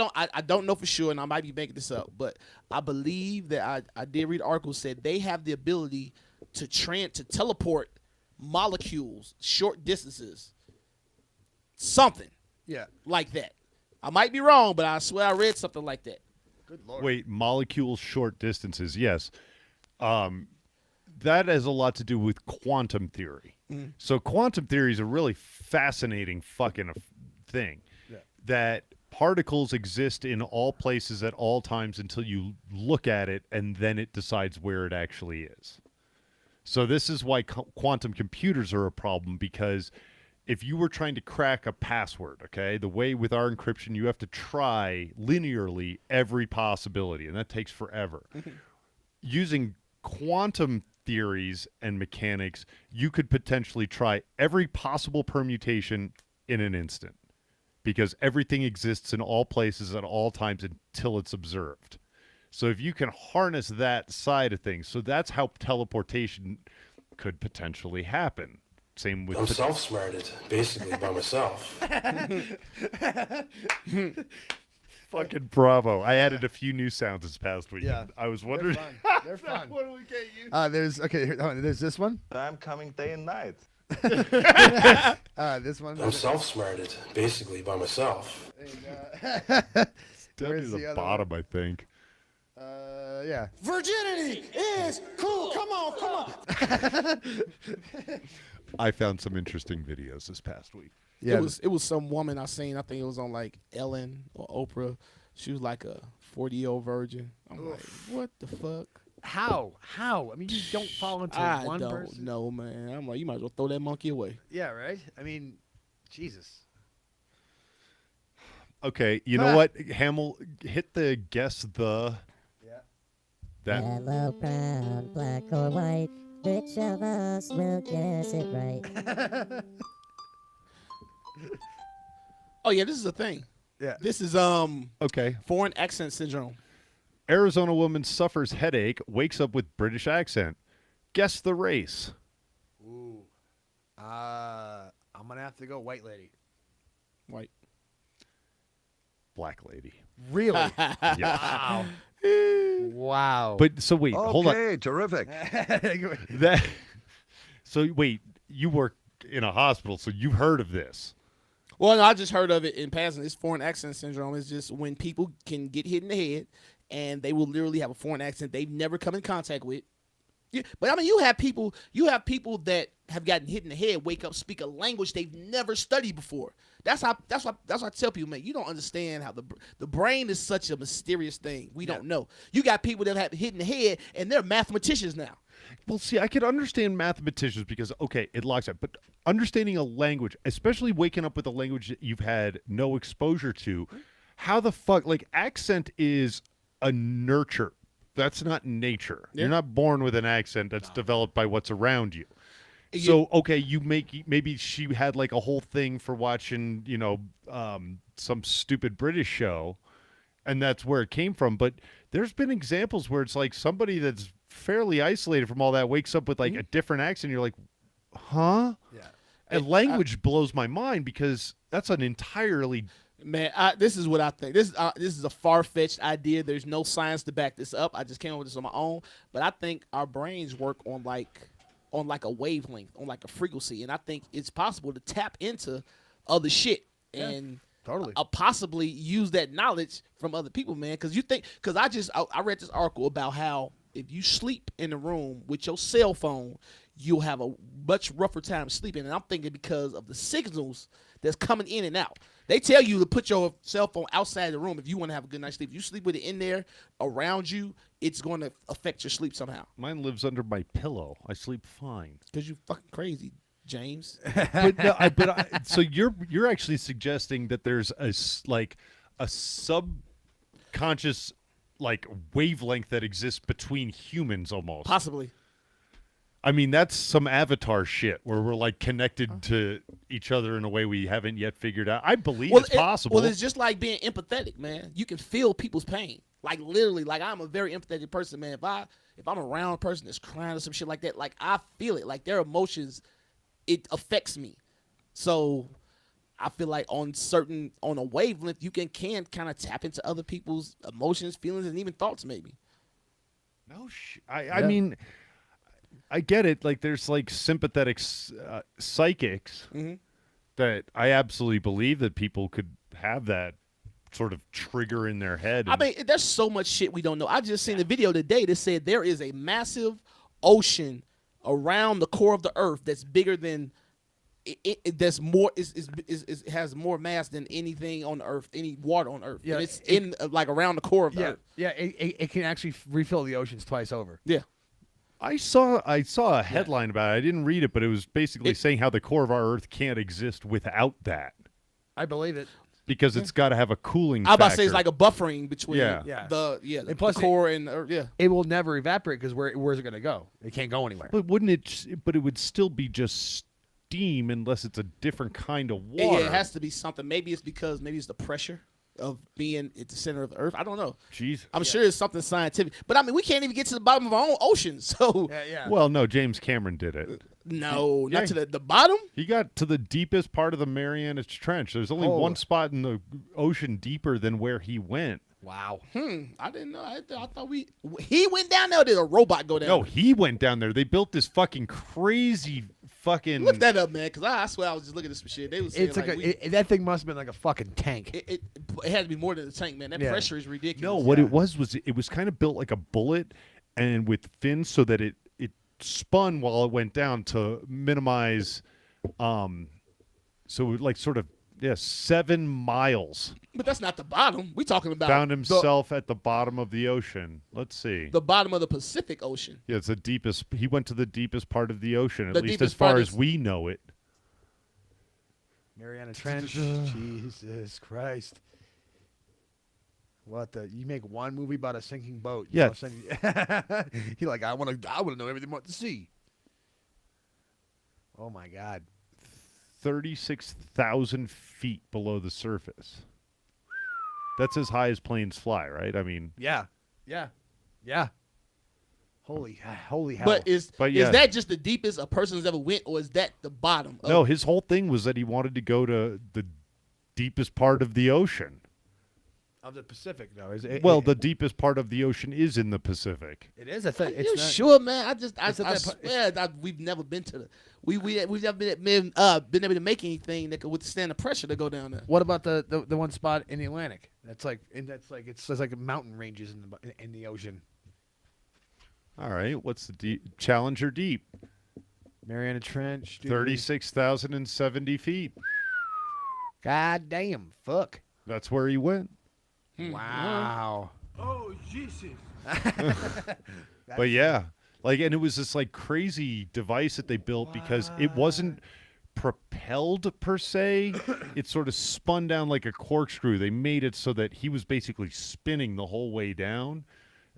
don't know for sure, and I might be making this up, but I believe that I did read articles said they have the ability to teleport molecules short distances. Something Yeah. like that. I might be wrong, but I swear I read something like that. Good lord. Wait, molecules, short distances, yes. That has a lot to do with quantum theory. So quantum theory is a really fascinating fucking thing. Yeah. That particles exist in all places at all times until you look at it, and then it decides where it actually is. So this is why quantum computers are a problem, because if you were trying to crack a password, okay, the way with our encryption, you have to try linearly every possibility, and that takes forever. Using quantum theories and mechanics, you could potentially try every possible permutation in an instant, because everything exists in all places at all times until it's observed. So if you can harness that side of things, so that's how teleportation could potentially happen. Same with I'm self-smarted, basically, by myself. fucking bravo. I added a few new sounds this past week. Yeah. I was wondering. They're fun. What do we get you? There's this one. I'm coming day and night. This one. I'm self-smarted, basically, by myself. Down Where's to the the other bottom, I think. Yeah. Virginity is cool. Come on. I found some interesting videos this past week. Yeah. It was some woman I seen. I think it was on like Ellen or Oprah. She was like a 40-year-old virgin. I'm like, what the fuck? How? I mean, you don't fall into I one don't person. know, man. I'm like, you might as well throw that monkey away. Yeah. Right. I mean, Jesus. Okay, you know what? Hamill, hit the guess the. Yeah. That. Yellow, brown, black, or white. Which of us will guess it right? Oh yeah, this is a thing. Yeah. This is Okay. foreign accent syndrome. Arizona woman suffers headache, wakes up with British accent. Guess the race. Ooh. I'm gonna have to go white lady. White. Black lady. Really? Yeah. Wow. But so wait, hold on. Okay, terrific. That. So wait, you work in a hospital, so you've heard of this. Well, no, I just heard of it in passing. This foreign accent syndrome is just when people can get hit in the head and they will literally have a foreign accent they've never come in contact with. Yeah, but I mean, you have people that have gotten hit in the head, wake up, speak a language they've never studied before. That's why I tell people, man, you don't understand how the brain is such a mysterious thing. We don't know. You got people that have hit in the head and they're mathematicians now. Well, see, I could understand mathematicians because, okay, it locks up. But understanding a language, especially waking up with a language that you've had no exposure to, how the fuck, like, accent is a nurture. That's not nature. Yeah. You're not born with an accent that's developed by what's around you. So, okay, maybe she had like a whole thing for watching, some stupid British show, and that's where it came from. But there's been examples where it's like somebody that's fairly isolated from all that, wakes up with like a different accent. You're like, huh? Yeah. And language blows my mind because that's an entirely Man, this is what I think. This is a far-fetched idea. There's no science to back this up. I just came up with this on my own. But I think our brains work on like a wavelength, on like a frequency, and I think it's possible to tap into other shit and totally possibly use that knowledge from other people, man. Because I read this article about how if you sleep in a room with your cell phone, you'll have a much rougher time sleeping. And I'm thinking because of the signals that's coming in and out. They tell you to put your cell phone outside the room if you want to have a good night's sleep. If you sleep with it in there around you, it's going to affect your sleep somehow. Mine lives under my pillow. I sleep fine. Because you fucking crazy, James. So you're actually suggesting that there's a subconscious like wavelength that exists between humans almost. Possibly. I mean, that's some Avatar shit where we're like connected to each other in a way we haven't yet figured out. I believe it's possible. Well, it's just like being empathetic, man. You can feel people's pain. Like literally, like I'm a very empathetic person, man. If I'm around a person that's crying or some shit like that, like I feel it. Like their emotions, it affects me. So I feel like on a wavelength, you can kind of tap into other people's emotions, feelings, and even thoughts, maybe. No shit. I mean, I get it. Like, there's like sympathetic psychics that I absolutely believe that people could have that sort of trigger in their head. I mean, there's so much shit we don't know. I just seen a video today that said there is a massive ocean around the core of the Earth that's bigger than that's more has more mass than anything on the Earth, any water on Earth. Yeah, and it's in like around the core of the Earth. Yeah, it can actually refill the oceans twice over. Yeah. I saw a headline about it. I didn't read it, but it was basically saying how the core of our Earth can't exist without that. I believe it. Because it's got to have a cooling factor. I was about to say it's like a buffering between the core and the Earth. Yeah. It will never evaporate because where's it going to go? It can't go anywhere. But wouldn't it? But it would still be just steam unless it's a different kind of water. Yeah, it has to be something. Maybe it's the pressure of being at the center of the Earth. I don't know. Jeez. I'm sure it's something scientific. But I mean, we can't even get to the bottom of our own ocean. So Well, no, James Cameron did it. No, not to the bottom. He got to the deepest part of the Marianas Trench. There's only one spot in the ocean deeper than where he went. Wow. I didn't know. I thought he went down there or did a robot go down there? No, he went down there. They built this fucking crazy fucking... Look that up, man, because I swear I was just looking at some shit. They was saying that thing must have been like a fucking tank. It had to be more than a tank, man. That pressure is ridiculous. No, what it was it was kind of built like a bullet and with fins so that it spun while it went down to minimize so like sort of 7 miles. But that's not the bottom. We talking about found himself at the bottom of the ocean. Let's see. The bottom of the Pacific Ocean. Yeah, it's the deepest. He went to the deepest part of the ocean, at least as far as we know it. Mariana Trench. Jesus Christ. What the? You make one movie about a sinking boat. Yeah. You're like, I want to know everything about the sea. Oh my God. 36,000 feet below the surface. That's as high as planes fly, right? I mean, yeah. Holy hell! But is that just the deepest a person's ever went, or is that the bottom? No, his whole thing was that he wanted to go to the deepest part of the ocean. Of the Pacific, though. The deepest part of the oceon is in the Pacific. It is. Are you sure, man? I swear we've never been to the. We've never been able to make anything that could withstand the pressure to go down there. What about the one spot in the Atlantic? It's like mountain ranges in the ocean. All right, what's the deep? Challenger Deep. Mariana Trench. 36,070 feet. God damn, fuck. That's where he went. Wow. Oh, Jesus. But yeah, and it was this like crazy device that they built because it wasn't propelled per se. It sort of spun down like a corkscrew. They made it so that he was basically spinning the whole way down.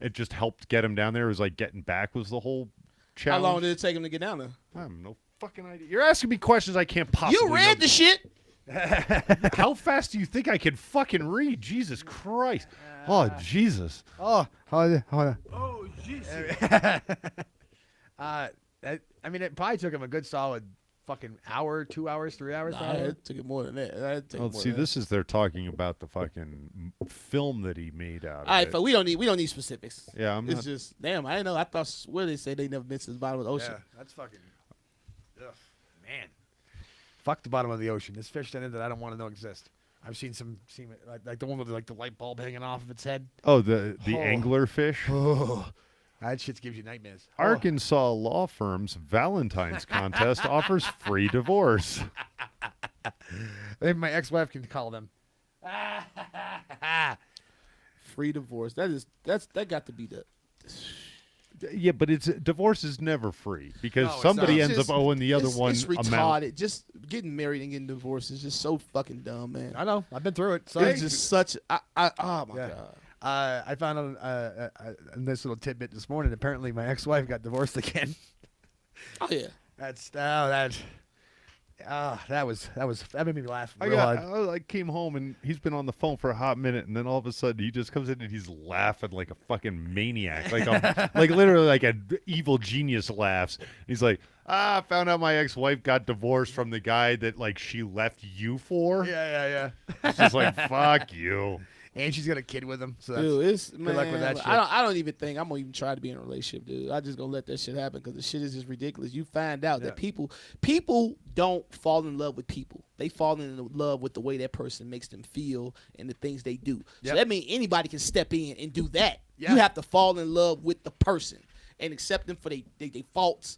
It just helped get him down there. It was like getting back was the whole challenge. How long did it take him to get down there? I have no fucking idea. You're asking me questions I can't possibly You read the shit. How fast do you think I can fucking read? Jesus Christ. Oh, Jesus. Oh, hold on. Oh, I mean, it probably took him a good solid fucking hour, 2 hours, 3 hours. Nah, it took it more than that. This is they're talking about the fucking film that he made out of All right, it. but we don't need specifics. Yeah, it's just damn. I didn't know. I thought swear they said they never been to the bottom of the ocean. Yeah, that's fucking. Ugh, man. Fuck the bottom of the ocean. There's fish in it that I don't want to know exist. I've seen like the one with like the light bulb hanging off of its head. Oh, the anglerfish. Oh, that shit gives you nightmares. Arkansas law firm's Valentine's contest offers free divorce. Maybe my ex-wife can call them. Free divorce. That got to be the. Yeah, but divorce is never free because No, somebody not. ends up owing the other one It's retarded. amount. Just getting married and getting divorced is just so fucking dumb, man. I know. I've been through it. Sorry. It's just such. Oh my god. I found out a nice little tidbit this morning. Apparently, my ex-wife got divorced again. Oh yeah. That made me laugh real hard. I came home and he's been on the phone for a hot minute, and then all of a sudden he just comes in and he's laughing like a fucking maniac, like literally like an evil genius laughs. He's like, I found out my ex-wife got divorced from the guy that like she left you for. Yeah. It's just like fuck you. And she's got a kid with him. So Dude, good luck with that shit. I don't even think I'm gonna even try to be in a relationship, dude. I just gonna let that shit happen because the shit is just ridiculous. You find out that people don't fall in love with people. They fall in love with the way that person makes them feel and the things they do. So that means anybody can step in and do that. Yeah. You have to fall in love with the person and accept them for their faults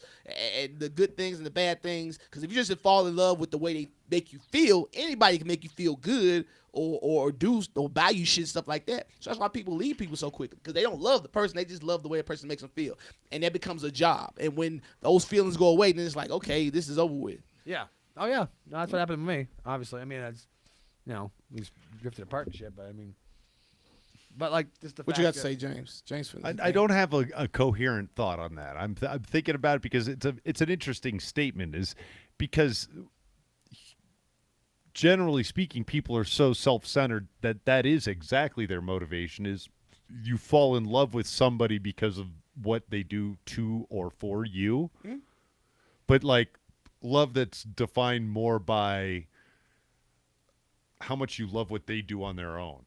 and the good things and the bad things. Because if you just fall in love with the way they make you feel, anybody can make you feel good or do or buy you shit, stuff like that. So that's why people leave people so quickly, because they don't love the person. They just love the way a person makes them feel. And that becomes a job. And when those feelings go away, then it's like, okay, this is over with. Yeah. Oh, yeah. No, that's what happened to me, obviously. I mean, that's, we drifted apart and shit, but I mean. But like, just the what fact you got to that- say, James? I don't have a coherent thought on that. I'm thinking about it because it's an interesting statement. Is because generally speaking, people are so self-centered that is exactly their motivation. Is you fall in love with somebody because of what they do to or for you, but like love that's defined more by how much you love what they do on their own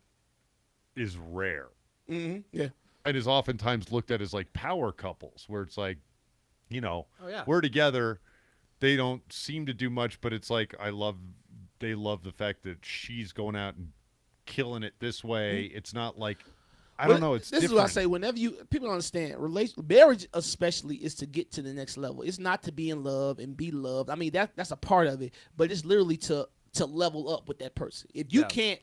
is rare. Mm-hmm. Yeah. And is oftentimes looked at as like power couples, where it's like, yeah. we're together. They don't seem to do much, but it's like they love the fact that she's going out and killing it this way. It's not like, I don't know. It's this different. is what I say. Whenever people don't understand, marriage especially is to get to the next level. It's not to be in love and be loved. I mean, that's a part of it, but it's literally to level up with that person. If you can't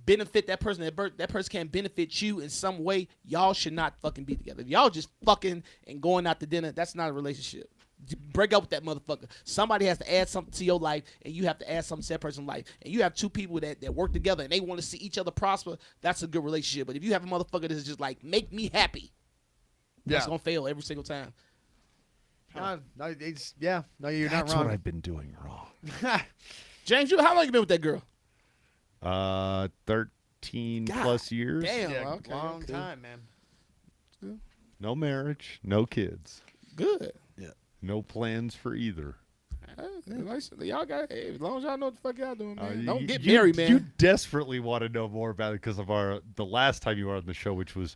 benefit that person, that person can't benefit you in some way, y'all should not fucking be together. If y'all just fucking and going out to dinner, that's not a relationship. Break up with that motherfucker. Somebody has to add something to your life, and you have to add something to that person's life. And you have two people that work together, and they want to see each other prosper. That's a good relationship. But if you have a motherfucker that's just like, make me happy, that's gonna fail every single time. No, you're not wrong. That's what I've been doing wrong. James, how long you been with that girl? 13 plus years. Damn, Yeah, okay, long okay. time, man. No marriage, no kids, Good. no plans for either. Y'all got, hey, as long as y'all know what the fuck y'all doing, man. You- Don't get you- married, man. You desperately want to know more about it because of the last time you were on the show, which was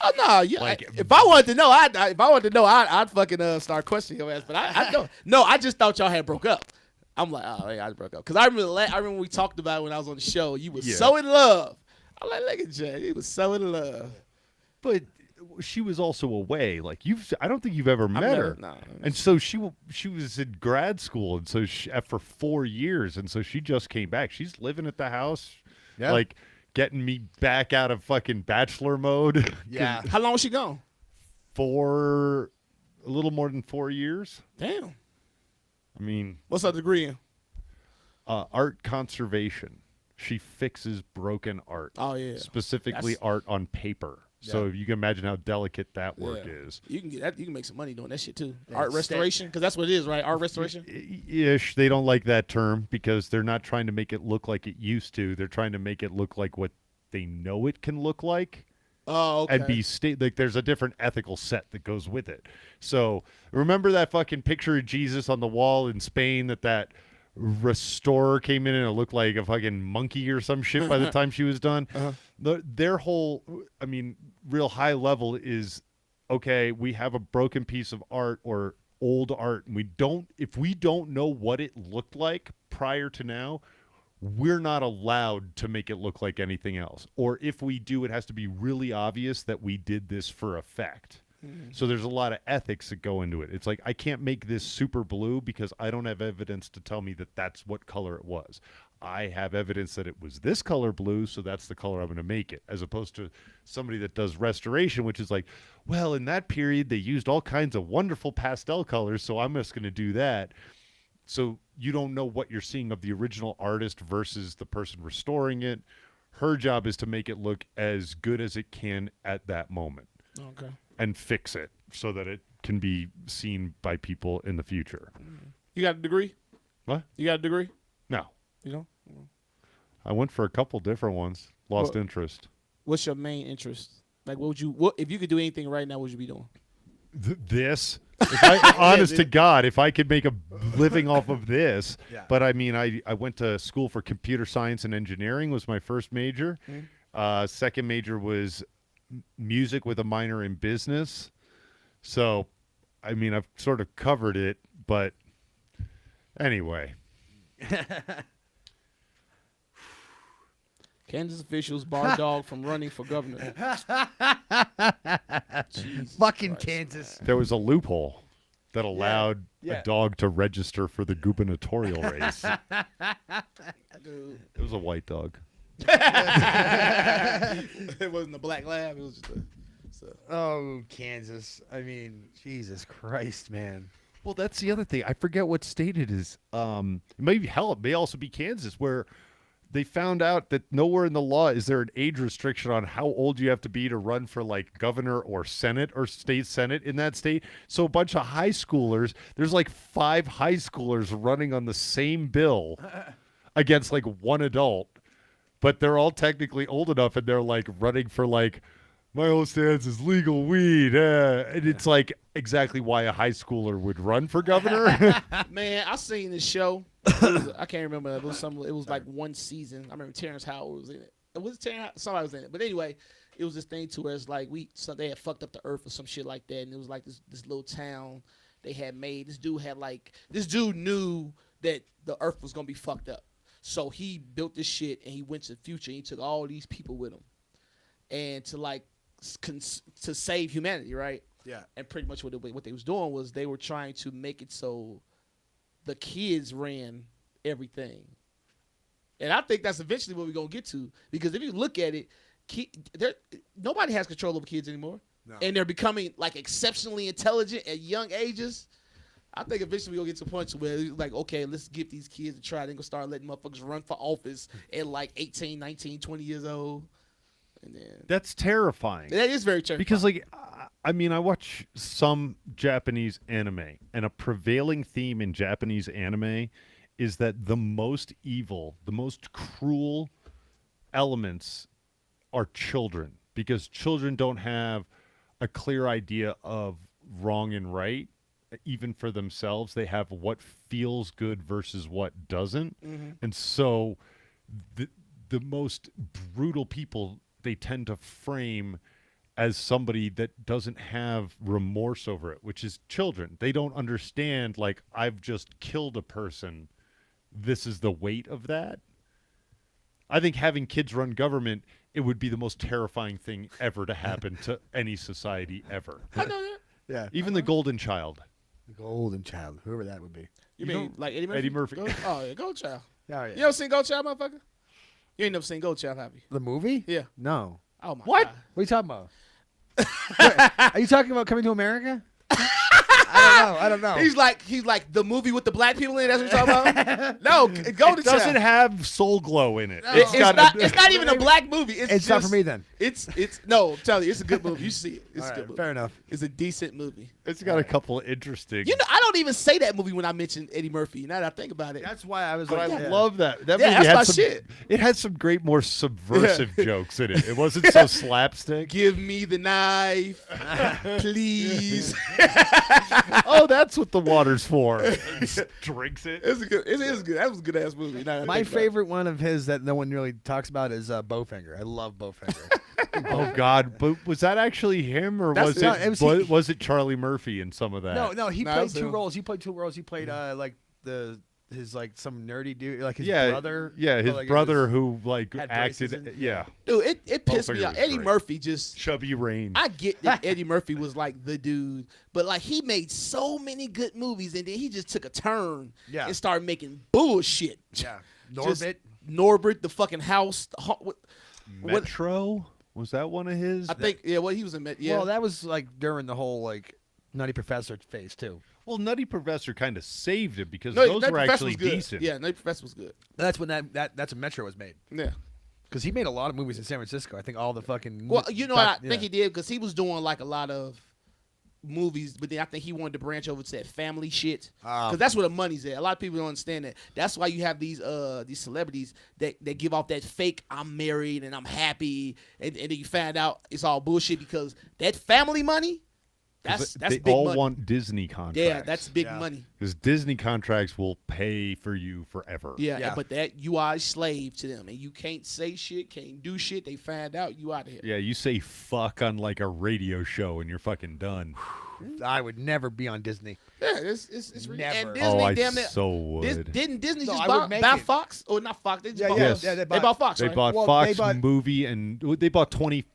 Oh no! If I wanted to know, I'd fucking start questioning your ass. But I don't. No, I just thought y'all had broke up. I'm like, oh, yeah, I broke up. Because I remember when we talked about it when I was on the show. You was so in love. I'm like, look at Jay. He was so in love. But she was also away. Like I don't think you've ever met her. No. And so she was in grad school, and so for 4 years, and so she just came back. She's living at the house, like getting me back out of fucking bachelor mode. Yeah. How long was she gone? A little more than 4 years. Damn. I mean, What's her degree in? art conservation. She fixes broken art. Oh yeah. Specifically art on paper. So you can imagine how delicate that work is. You can get that. You can make some money doing that shit too. Art restoration, because that's what it is, right? Art restoration. Ish. They don't like that term because they're not trying to make it look like it used to. They're trying to make it look like what they know it can look like. and be like there's a different ethical set that goes with it. So remember that fucking picture of Jesus on the wall in Spain that restorer came in and it looked like a fucking monkey or some shit by the time she was done. Their whole, I mean, real high level is, okay, we have a broken piece of art or old art, and if we don't know what it looked like prior to now, we're not allowed to make it look like anything else. Or if we do, it has to be really obvious that we did this for effect. So there's a lot of ethics that go into it. It's like, I can't make this super blue because I don't have evidence to tell me that that's what color it was. I have evidence that it was this color blue, so that's the color I'm going to make it, as opposed to somebody that does restoration, which is like, well, in that period, they used all kinds of wonderful pastel colors, so I'm just going to do that. So you don't know what you're seeing of the original artist versus the person restoring it. Her job is to make it look as good as it can at that moment. Okay. And fix it so that it can be seen by people in the future. You got a degree? What? You got a degree? No. You don't? I went for a couple different ones. Lost interest. What's your main interest? Like, what if you could do anything right now, what would you be doing? This. Honest to God, if I could make a living off of this. Yeah. But I mean, I went to school for computer science and engineering was my first major. Second major was music with a minor in business. So, I mean, I've sort of covered it, but anyway. Kansas officials bar dog from running for governor. Fucking Kansas. There was a loophole that allowed a dog to register for the gubernatorial race. It was a white dog. It wasn't a black lab. It was just Oh, Kansas. I mean, Jesus Christ, man. Well, that's the other thing. I forget what state it is. Maybe, hell, it may also be Kansas, where they found out that nowhere in the law is there an age restriction on how old you have to be to run for, like, governor or senate or state senate in that state. So a bunch of high schoolers, there's like 5 high schoolers running on the same bill against, like, one adult. But they're all technically old enough, and they're, like, running for, like, my whole stance is legal weed. And it's, like, exactly why a high schooler would run for governor. Man, I seen this show. I can't remember. It was like one season. I remember Terrence Howard was in it. Was it Terrence? Somebody was in it. But anyway, it was this thing to where it's like they had fucked up the earth or some shit like that. And it was like this little town they had made. This dude knew that the earth was going to be fucked up. So he built this shit, and he went to the future, and he took all these people with him, and to save humanity, right? Yeah. And pretty much what they was doing was they were trying to make it so the kids ran everything. And I think that's eventually what we're going to get to, because if you look at it, nobody has control over kids anymore. No. And they're becoming, like, exceptionally intelligent at young ages. I think eventually we're going to get to a point where, like, okay, let's give these kids a try. They're going to start letting motherfuckers run for office at, like, 18, 19, 20 years old. And then, that's terrifying. That is very terrifying. Because, like, I mean, I watch some Japanese anime, and a prevailing theme in Japanese anime is that the most evil, the most cruel elements are children, because children don't have a clear idea of wrong and right. Even for themselves, they have what feels good versus what doesn't. Mm-hmm. And so the most brutal people they tend to frame as somebody that doesn't have remorse over it, which is children. They don't understand, like, I've just killed a person. This is the weight of that. I think having kids run government, it would be the most terrifying thing ever to happen to any society ever. I know that. Yeah. Even the golden child. The golden child, whoever that would be. You mean like Eddie Murphy? Eddie Murphy. Yeah, Gold Child. Oh, yeah. You ever seen Gold Child, motherfucker? You ain't never seen Gold Child, have you? The movie? Yeah. No. Oh, my what? God. What are you talking about? Wait, are you talking about Coming to America? I I don't know. He's like the movie with the black people in it. That's what you're talking about. No, go to It doesn't have Soul Glow in it. No. It's not even a black movie. It's not for me then. It's no. I'm telling you, it's a good movie. You should see it. It's All a right, good movie. fair enough. It's a decent movie. It's got a couple of interesting. You know, I don't even say that movie when I mention Eddie Murphy. Now that I think about it, That's why I was But like, I love that. That Yeah, movie that's had my some, shit. It had some great, more subversive jokes in it. It wasn't so slapstick. give me the knife, please. Oh, that's what the water's for. He just drinks it. It's a good. It is good. That was a good ass movie. Now that I My think about it. favorite one of his that no one really talks about is Bowfinger. I love Bowfinger. Oh God! But was that actually him, or That's- was no, it? it Was it Charlie Murphy in some of that? no, he No, played it's two him. roles. He played two roles. He played like his like some nerdy dude, like his yeah, brother. Yeah, his but, like, it brother was- who like had braces acted. in- Yeah, Dude, it pissed Bowfinger me off. was Eddie great. Murphy just. Chubby Rain. I get that Eddie Murphy was like the dude, but like he made so many good movies, and then he just took a turn Yeah. and started making bullshit. Yeah, Just Norbit. Norbert, the fucking house. What, Metro. Was that one of his? I think, yeah, well, he was in Met. Yeah, Well, that was like during the whole like Nutty Professor phase too. Well, Nutty Professor kind of saved it because No, those Nutty were Professor actually was good. decent. Yeah, Nutty Professor was good. That's when that's when Metro was made. Yeah. Because he made a lot of movies in San Francisco. I think all the fucking. Well, you know, I think he did because he was doing like a lot of movies, but then I think he wanted to branch over to that family shit because that's where the money's at. A lot of people don't understand that. That's why you have these celebrities that give off that fake "I'm married and I'm happy," and then you find out it's all bullshit because that family money. That's they big all money. want Disney contracts. Yeah, that's big Yeah. money. because Disney contracts will pay for you forever. Yeah, Yeah. but that you are a slave to them, and you can't say shit, can't do shit. They find out you out of here. Yeah, you say fuck on like a radio show and you're fucking done. I would never be on Disney. Yeah, it's really, Never. and Disney, Oh, I damn it. so would. Didn't Disney No, just I buy would make it. Fox? Or not Fox? They just bought Yes. yeah, they bought Fox, They right? bought Well, Fox they bought- Movie and they bought 21st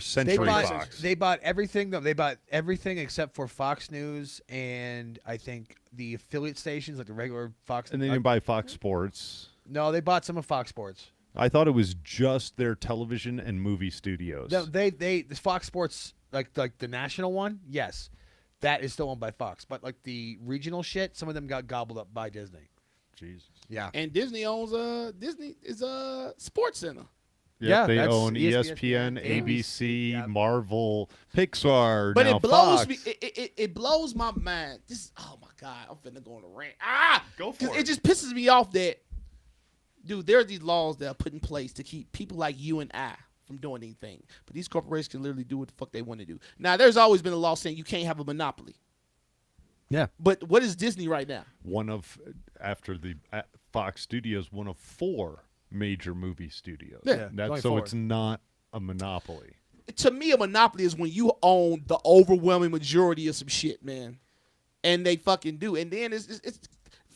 Century Fox. They bought everything. Though they bought everything except for Fox News and I think the affiliate stations, like the regular Fox. And they didn't buy Fox Sports. No, they bought some of Fox Sports. I thought it was just their television and movie studios. No, the Fox Sports, like the national one, yes, that is still owned by Fox. But like the regional shit, some of them got gobbled up by Disney. Jesus. Yeah. And Disney owns Disney is a Sports Center. Yeah, they that's own ESPN, ABC, yeah. Marvel, Pixar. But now it blows Fox. me. It blows my mind. Oh my god, I'm finna go on a rant. Go for 'Cause it. It just pisses me off that, dude. There are these laws that are put in place to keep people like you and I from doing anything. But these corporations can literally do what the fuck they want to do. Now, there's always been a law saying you can't have a monopoly. Yeah. But what is Disney right now? One of, after the Fox Studios, one of 4 major movie studios. Yeah, going so forward. it's not a monopoly. To me, a monopoly is when you own the overwhelming majority of some shit, man. And they fucking do. And then it's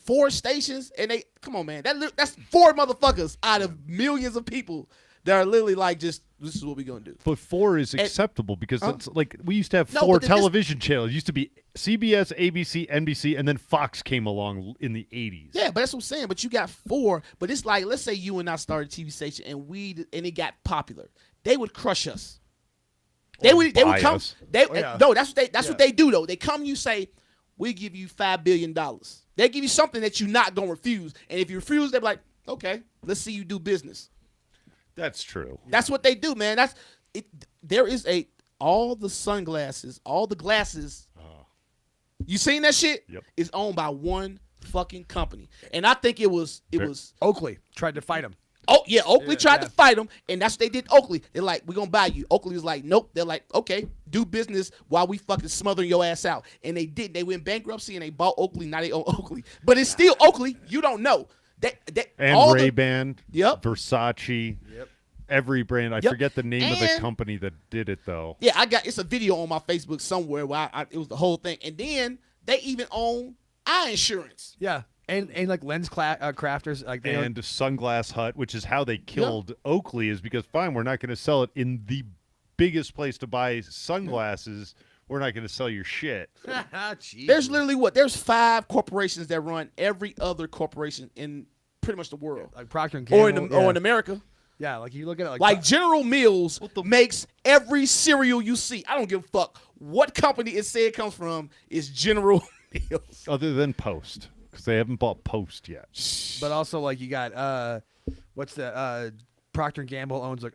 4 stations, and they come on, man. That's 4 motherfuckers out of millions of people that are literally like, just this is what we're gonna do. But 4 is acceptable because it's like we used to have No, 4 but television channels. It used to be CBS, ABC, NBC, and then Fox came along in the 80s. Yeah, but that's what I'm saying. But you got 4. But it's like, let's say you and I started a TV station and it got popular. They would crush us. They would come. us. No, that's what they do though. They come, you say, we give you $5 billion. They give you something that you're not gonna refuse. And if you refuse, they're like, okay, let's see you do business. That's true. That's what they do, man. That's it. There is all the sunglasses, all the glasses. You seen that shit? Yep. Is owned by one fucking company, and I think it was Oakley tried to fight him. Oh yeah, Oakley tried to fight them, and that's what they did. Oakley, they're like, we're gonna buy you. Oakley was like, nope. They're like, okay, do business while we fucking smothering your ass out. And they did. They went bankruptcy and they bought Oakley. Now they own Oakley, but it's still Oakley. You don't know that And all Ray-Ban, Yep. Versace, every brand. I Yep. forget the name of the And- company that did it though. Yeah, it's a video on my Facebook somewhere where it was the whole thing. And then they even own eye insurance. Yeah. And like lens crafters, like they And Sunglass Hut, which is how they killed Oakley, is because fine, we're not going to sell it in the biggest place to buy sunglasses. We're not going to sell your shit. Jeez. There's literally there's 5 corporations that run every other corporation in pretty much the world, like Procter and Gamble, or in America. Yeah, like you look at it Like General Mills makes every cereal you see. I don't give a fuck what company it said comes from is General Mills. Other than Post, because they haven't bought Post yet. But also, like, you got what's the Procter & Gamble owns like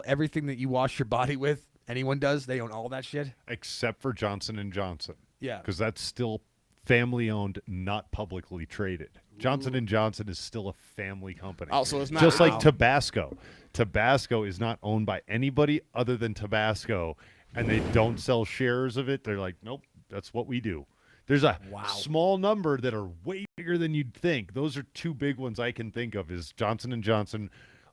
everything that you wash your body with. Anyone does. They own all that shit. Except for Johnson & Johnson. Yeah. Because that's still family-owned, not publicly traded. Johnson & Johnson is still a family company. Oh, so it's not. Just like Tabasco. Tabasco is not owned by anybody other than Tabasco, and they don't sell shares of it. They're like, nope, that's what we do. There's a small number that are way bigger than you'd think. Those are two big ones I can think of is Johnson & Johnson.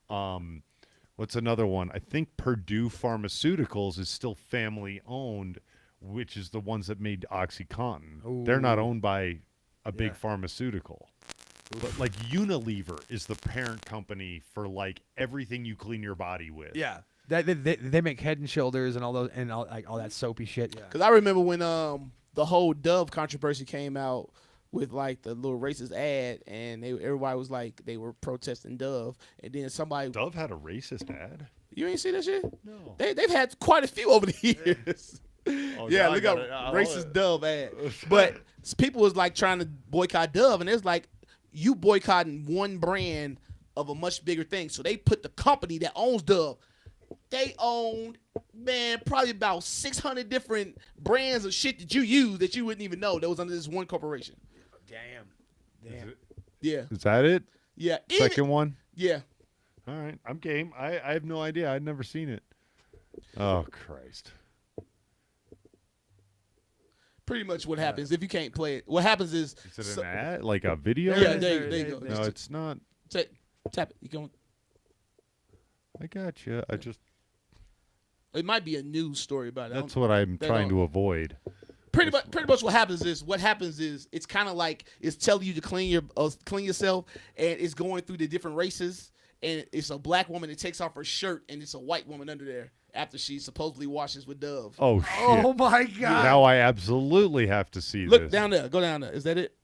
What's another one? I think Purdue Pharmaceuticals is still family-owned, which is the ones that made OxyContin. Ooh. They're not owned by a big pharmaceutical. But, like, Unilever is the parent company for, like, everything you clean your body with. Yeah. They make Head and Shoulders and all those and all that soapy shit. Yeah. Because I remember when the whole Dove controversy came out with like the little racist ad, and everybody was like they were protesting Dove, and then somebody Dove had a racist ad. You ain't see that shit? No. They've had quite a few over the years. Oh, yeah, look up racist Dove ad. But people was like trying to boycott Dove, and it's like you boycotting one brand of a much bigger thing. So they put the company that owns Dove. They owned, man, probably about 600 different brands of shit that you use that you wouldn't even know that was under this one corporation. Damn. Yeah. Is that it? Yeah. Second one? Yeah. All right. I'm game. I have no idea. I'd never seen it. Oh, Christ. Pretty much what happens if you can't play it. What happens is... Is it an ad? Like a video? Yeah, there you go. No, it's not. Tap it. You going? I got you. I just... It might be a news story about it. That's what I'm trying to avoid. Pretty much what happens is it's kind of like it's telling you to clean yourself, and it's going through the different races, and it's a black woman that takes off her shirt, and it's a white woman under there after she supposedly washes with Dove. Oh shit! Oh my god! Now I absolutely have to see this. Look down there. Go down there. Is that it?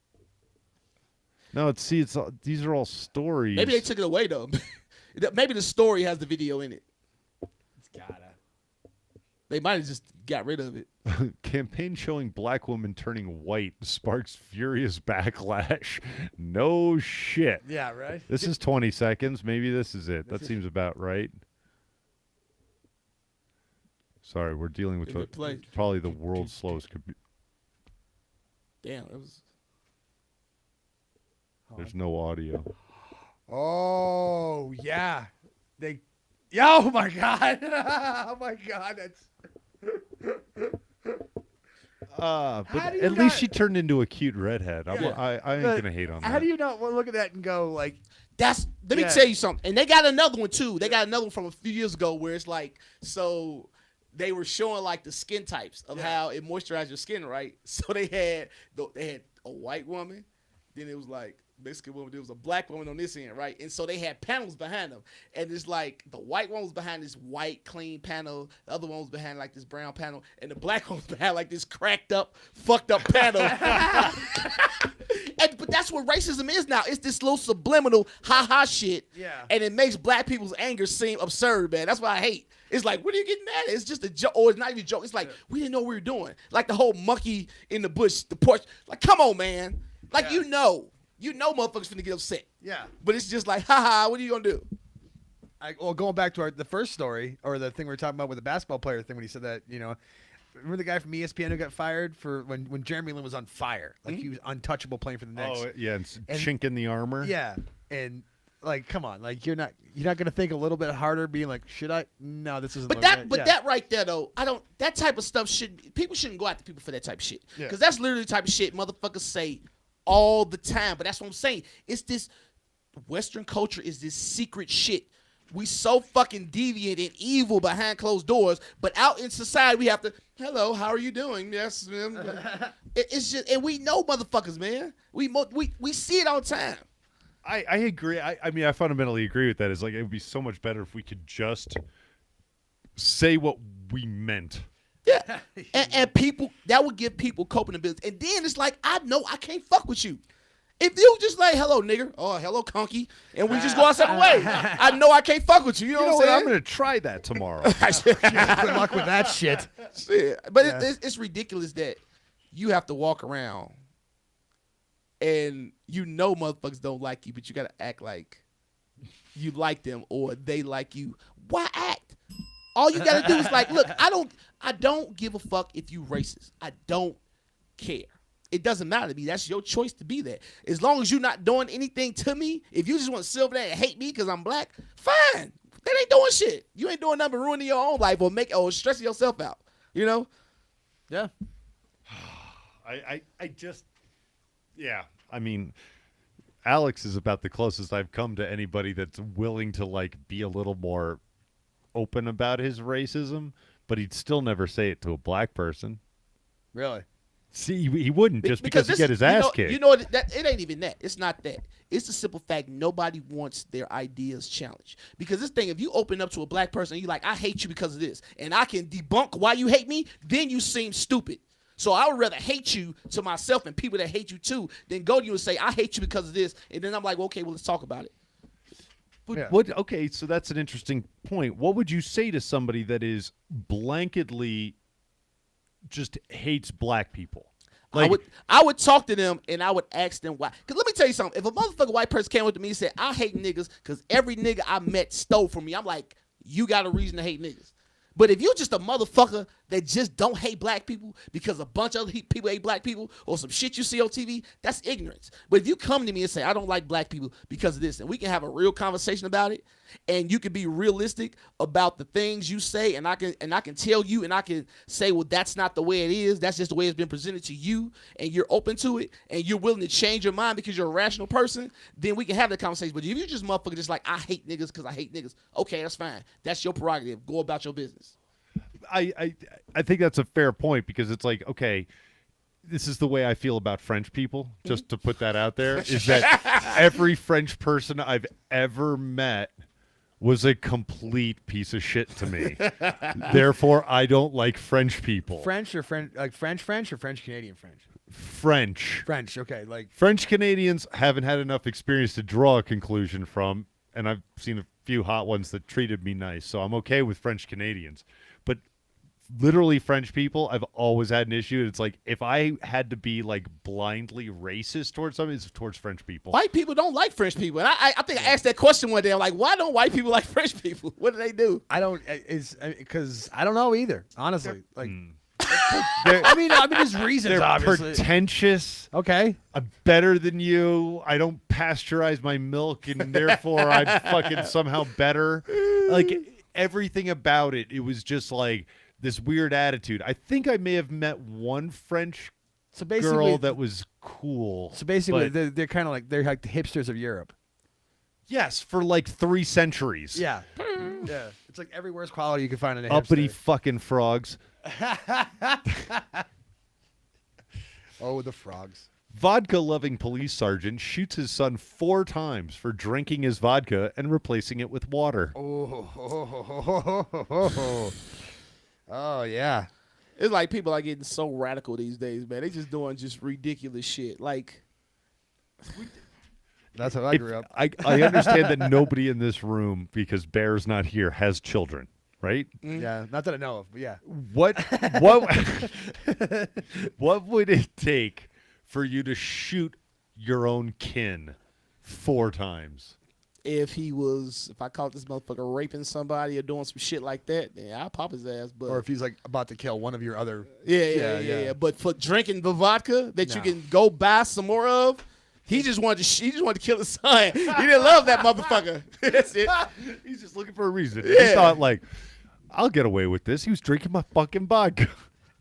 No, these are all stories. Maybe they took it away though. Maybe the story has the video in it. It's gotta. They might have just got rid of it. Campaign showing black woman turning white sparks furious backlash. No shit. Yeah, right? This is 20 seconds. Maybe this is it. That seems about right. Sorry, we're dealing with probably the world's slowest computer. Damn, it was... There's no audio. Oh, yeah. Oh, my God. Oh, my God. That's... But at least she turned into a cute redhead. I ain't going to hate on that. How do you not look at that and go, like... Let me tell you something. And they got another one, too. They got another one from a few years ago where it's like, so... They were showing like the skin types of how it moisturizes your skin, right? So they had a white woman, then it was like Mexican woman, there was a black woman on this end, right? And so they had panels behind them, and it's like the white one was behind this white clean panel, the other one was behind like this brown panel, and the black one was behind like this cracked up, fucked up panel. But that's what racism is now. It's this little subliminal ha-ha shit, and it makes black people's anger seem absurd, man. That's why I hate. It's like, what are you getting mad at? It's just a joke, or it's not even a joke. It's like, we didn't know what we were doing. Like the whole monkey in the bush, the porch. Like, come on, man. Like, you know motherfuckers finna get upset. Yeah. But it's just like, ha-ha, what are you gonna do? Well, going back to the first story, or the thing we were talking about with the basketball player thing when he said that, remember the guy from ESPN who got fired for when Jeremy Lin was on fire? Like, he was untouchable playing for the Knicks. Oh, yeah, and chink in the armor. Yeah, and... Like, come on, like you're not gonna think a little bit harder, being like, should I? No, this isn't. That right there though, that type of stuff people shouldn't go after people for that type of shit, because that's literally the type of shit motherfuckers say all the time. But that's what I'm saying. It's this Western culture is this secret shit. We so fucking deviant and evil behind closed doors, but out in society we have to. Hello, how are you doing? Yes, it's just, and we know motherfuckers, man. We see it all the time. I agree. I mean, I fundamentally agree with that. It's like it would be so much better if we could just say what we meant. Yeah, and people that would give people coping ability. And then it's like, I know I can't fuck with you. If you just like, hello, nigger, or hello, conky, and we just go our separate way, I know I can't fuck with you. You know what I'm saying? I'm going to try that tomorrow. Good luck with that shit. But it's ridiculous that you have to walk around and you know motherfuckers don't like you, but you got to act like you like them or they like you. Why act? All you got to do is like, look, I don't give a fuck if you racist. I don't care. It doesn't matter to me. That's your choice to be that. As long as you're not doing anything to me, if you just want to sit over there and hate me because I'm black, fine. That ain't doing shit. You ain't doing nothing but ruining your own life or stressing yourself out. You know? Yeah. I just, yeah. I mean, Alex is about the closest I've come to anybody that's willing to like be a little more open about his racism, but he'd still never say it to a black person. Really? See, he wouldn't just because he get his ass kicked. You know that it ain't even that. It's not that. It's the simple fact nobody wants their ideas challenged. Because this thing, if you open up to a black person, and you like, I hate you because of this, and I can debunk why you hate me, then you seem stupid. So I would rather hate you to myself and people that hate you too than go to you and say, I hate you because of this, and then I'm like, well, okay, well, let's talk about it. But yeah. Okay, so that's an interesting point. What would you say to somebody that is blanketly just hates black people? Like, I would talk to them and I would ask them why. Because let me tell you something. If a motherfucking white person came up to me and said, I hate niggas because every nigga I met stole from me, I'm like, you got a reason to hate niggas. But if you're just a motherfucker that just don't hate black people because a bunch of other people hate black people or some shit you see on TV, that's ignorance. But if you come to me and say, I don't like black people because of this, and we can have a real conversation about it, and you can be realistic about the things you say, and I can tell you, and I can say, well, that's not the way it is. That's just the way it's been presented to you, and you're open to it, and you're willing to change your mind because you're a rational person, then we can have that conversation. But if you're just motherfucker just like, I hate niggas because I hate niggas, okay, that's fine. That's your prerogative. Go about your business. I think that's a fair point because it's like, okay, this is the way I feel about French people, just to put that out there, is that every French person I've ever met was a complete piece of shit to me. Therefore, I don't like French people. French or French, like French or French Canadian French? French, okay. Like French Canadians haven't had enough experience to draw a conclusion from, and I've seen a few hot ones that treated me nice, so I'm okay with French Canadians. But literally French people, I've always had an issue. It's like if I had to be like blindly racist towards something, it's towards French people. White people don't like French people. And I think I asked that question one day. I'm like, why don't white people like French people? What do they do? I don't. It's because I don't know either. Honestly, like. I mean, there's reasons. They're obviously pretentious. Okay, I'm better than you. I don't pasteurize my milk, and therefore I'm fucking somehow better. Like everything about it, it was just like this weird attitude. I think I may have met one French girl that was cool. So basically, they're kind of like they're like the hipsters of Europe. Yes, for like 3 centuries. Yeah, yeah. It's like every worst quality you can find in a uppity hipster. fucking frogs. Oh, the frogs. Vodka-loving police sergeant shoots his son 4 times for drinking his vodka and replacing it with water. Oh, yeah. It's like people are getting so radical these days, man. They just doing just ridiculous shit. Like, that's how I grew up. I understand that nobody in this room, because Bear's not here, has children. Right? Yeah, not that I know of, but yeah. What would it take for you to shoot your own kin 4 times? If I caught this motherfucker raping somebody or doing some shit like that, then I'll pop his ass. But or if he's like about to kill one of your other. Yeah. But for drinking the vodka that you can go buy some more of. He just wanted to kill his son. He didn't love that motherfucker. That's it. He's just looking for a reason. Yeah. He thought like, I'll get away with this. He was drinking my fucking vodka.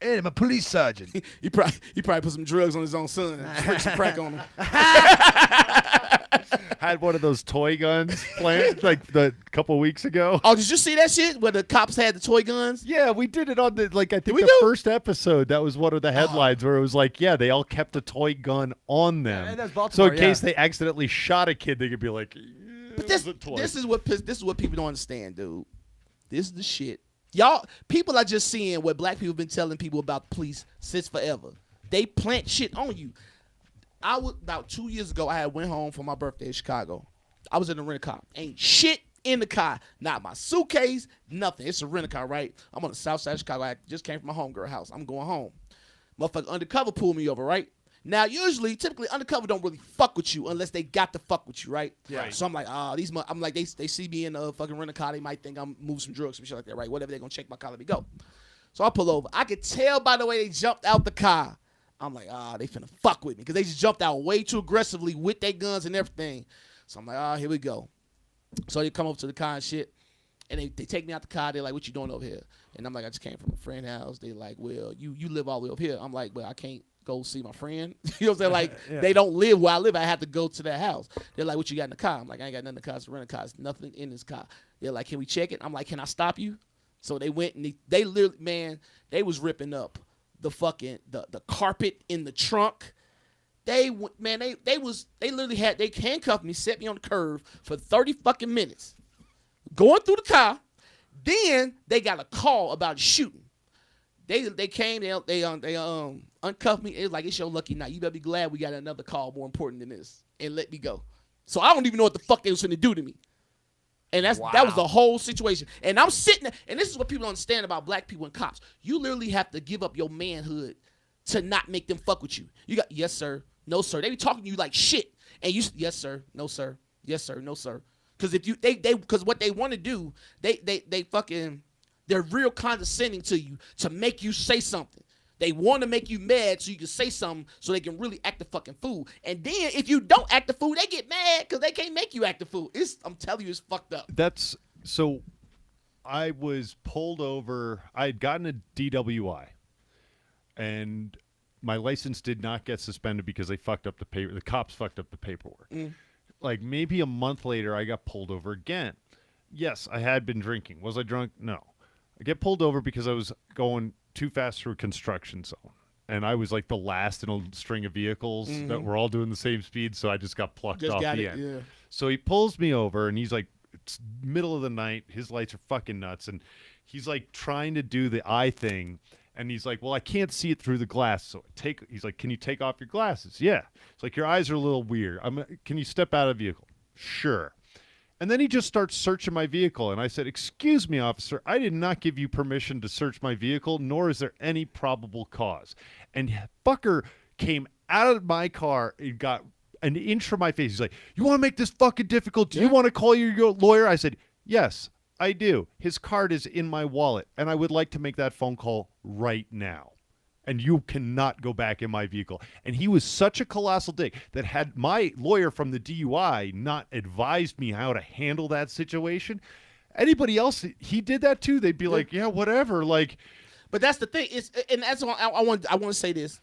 And I'm a police sergeant. He probably put some drugs on his own son. Freak some crack on him. Had one of those toy guns planned like the couple weeks ago. Oh, did you see that shit where the cops had the toy guns? Yeah, we did it on the first episode. That was one of the headlines where it was like, yeah, they all kept a toy gun on them. Yeah, that's Baltimore, so in case they accidentally shot a kid, they could be like, but this is what people don't understand, dude. This is the shit. Y'all, people are just seeing what black people have been telling people about the police since forever. They plant shit on you. I was about 2 years ago. I had went home for my birthday in Chicago. I was in the rent-a-car. Ain't shit in the car. Not my suitcase, nothing. It's a rent-a-car, right? I'm on the south side of Chicago. I just came from my homegirl house. I'm going home. Motherfucker undercover pulled me over, right? Now, typically, undercover don't really fuck with you unless they got to fuck with you, right? Yeah. So I'm like, I'm like, they see me in a fucking rent-a-car. They might think I'm moving some drugs, some shit like that, right? Whatever, they gonna check my car, let me go. So I pull over. I could tell by the way they jumped out the car. I'm like, they finna fuck with me because they just jumped out way too aggressively with their guns and everything. So I'm like, here we go. So they come over to the car and shit, and they take me out the car. They're like, what you doing over here? And I'm like, I just came from a friend's house. They like, well, you live all the way over here. I'm like, well, I can't go see my friend. You know what I'm saying? Like, yeah. They don't live where I live. I have to go to their house. They're like, what you got in the car? I'm like, I ain't got nothing in the car. It's a rental car. There's nothing in this car. They're like, can we check it? I'm like, can I stop you? So they went and they literally, man, they was ripping up the fucking the carpet in the trunk. They literally handcuffed me, set me on the curb for 30 fucking minutes, going through the car. Then they got a call about shooting. They came, they uncuffed me. It was like, it's your lucky night. You better be glad we got another call more important than this, and let me go. So I don't even know what the fuck they was finna do to me. And that was the whole situation. And I'm sitting there, and this is what people don't understand about black people and cops. You literally have to give up your manhood to not make them fuck with you. You got, yes, sir, no, sir. They be talking to you like shit. And you, yes, sir, no, sir, yes, sir, no, sir. Because if you, because what they want to do, they're real condescending to you to make you say something. They want to make you mad so you can say something so they can really act the fucking fool. And then if you don't act the fool, they get mad because they can't make you act the fool. I'm telling you, it's fucked up. So I was pulled over. I had gotten a DWI, and my license did not get suspended because they fucked up the paper. The cops fucked up the paperwork. Like maybe a month later, I got pulled over again. Yes, I had been drinking. Was I drunk? No. I get pulled over because I was going too fast through a construction zone. And I was like the last in a string of vehicles that were all doing the same speed, so I just got plucked off the end. Yeah. So he pulls me over, and he's like, it's middle of the night. His lights are fucking nuts. And he's like trying to do the eye thing. And he's like, well, I can't see it through the glass. So he's like, can you take off your glasses? Yeah. It's like, your eyes are a little weird. Can you step out of the vehicle? Sure. And then he just starts searching my vehicle. And I said, excuse me, officer, I did not give you permission to search my vehicle, nor is there any probable cause. And fucker came out of my car and got an inch from my face. He's like, you want to make this fucking difficult? Do you want to call your lawyer? I said, yes, I do. His card is in my wallet, and I would like to make that phone call right now. And you cannot go back in my vehicle. And he was such a colossal dick that had my lawyer from the DUI not advised me how to handle that situation, anybody else, he did that too. They'd be like, yeah, whatever. Like, but that's the thing. And that's why I want to say this.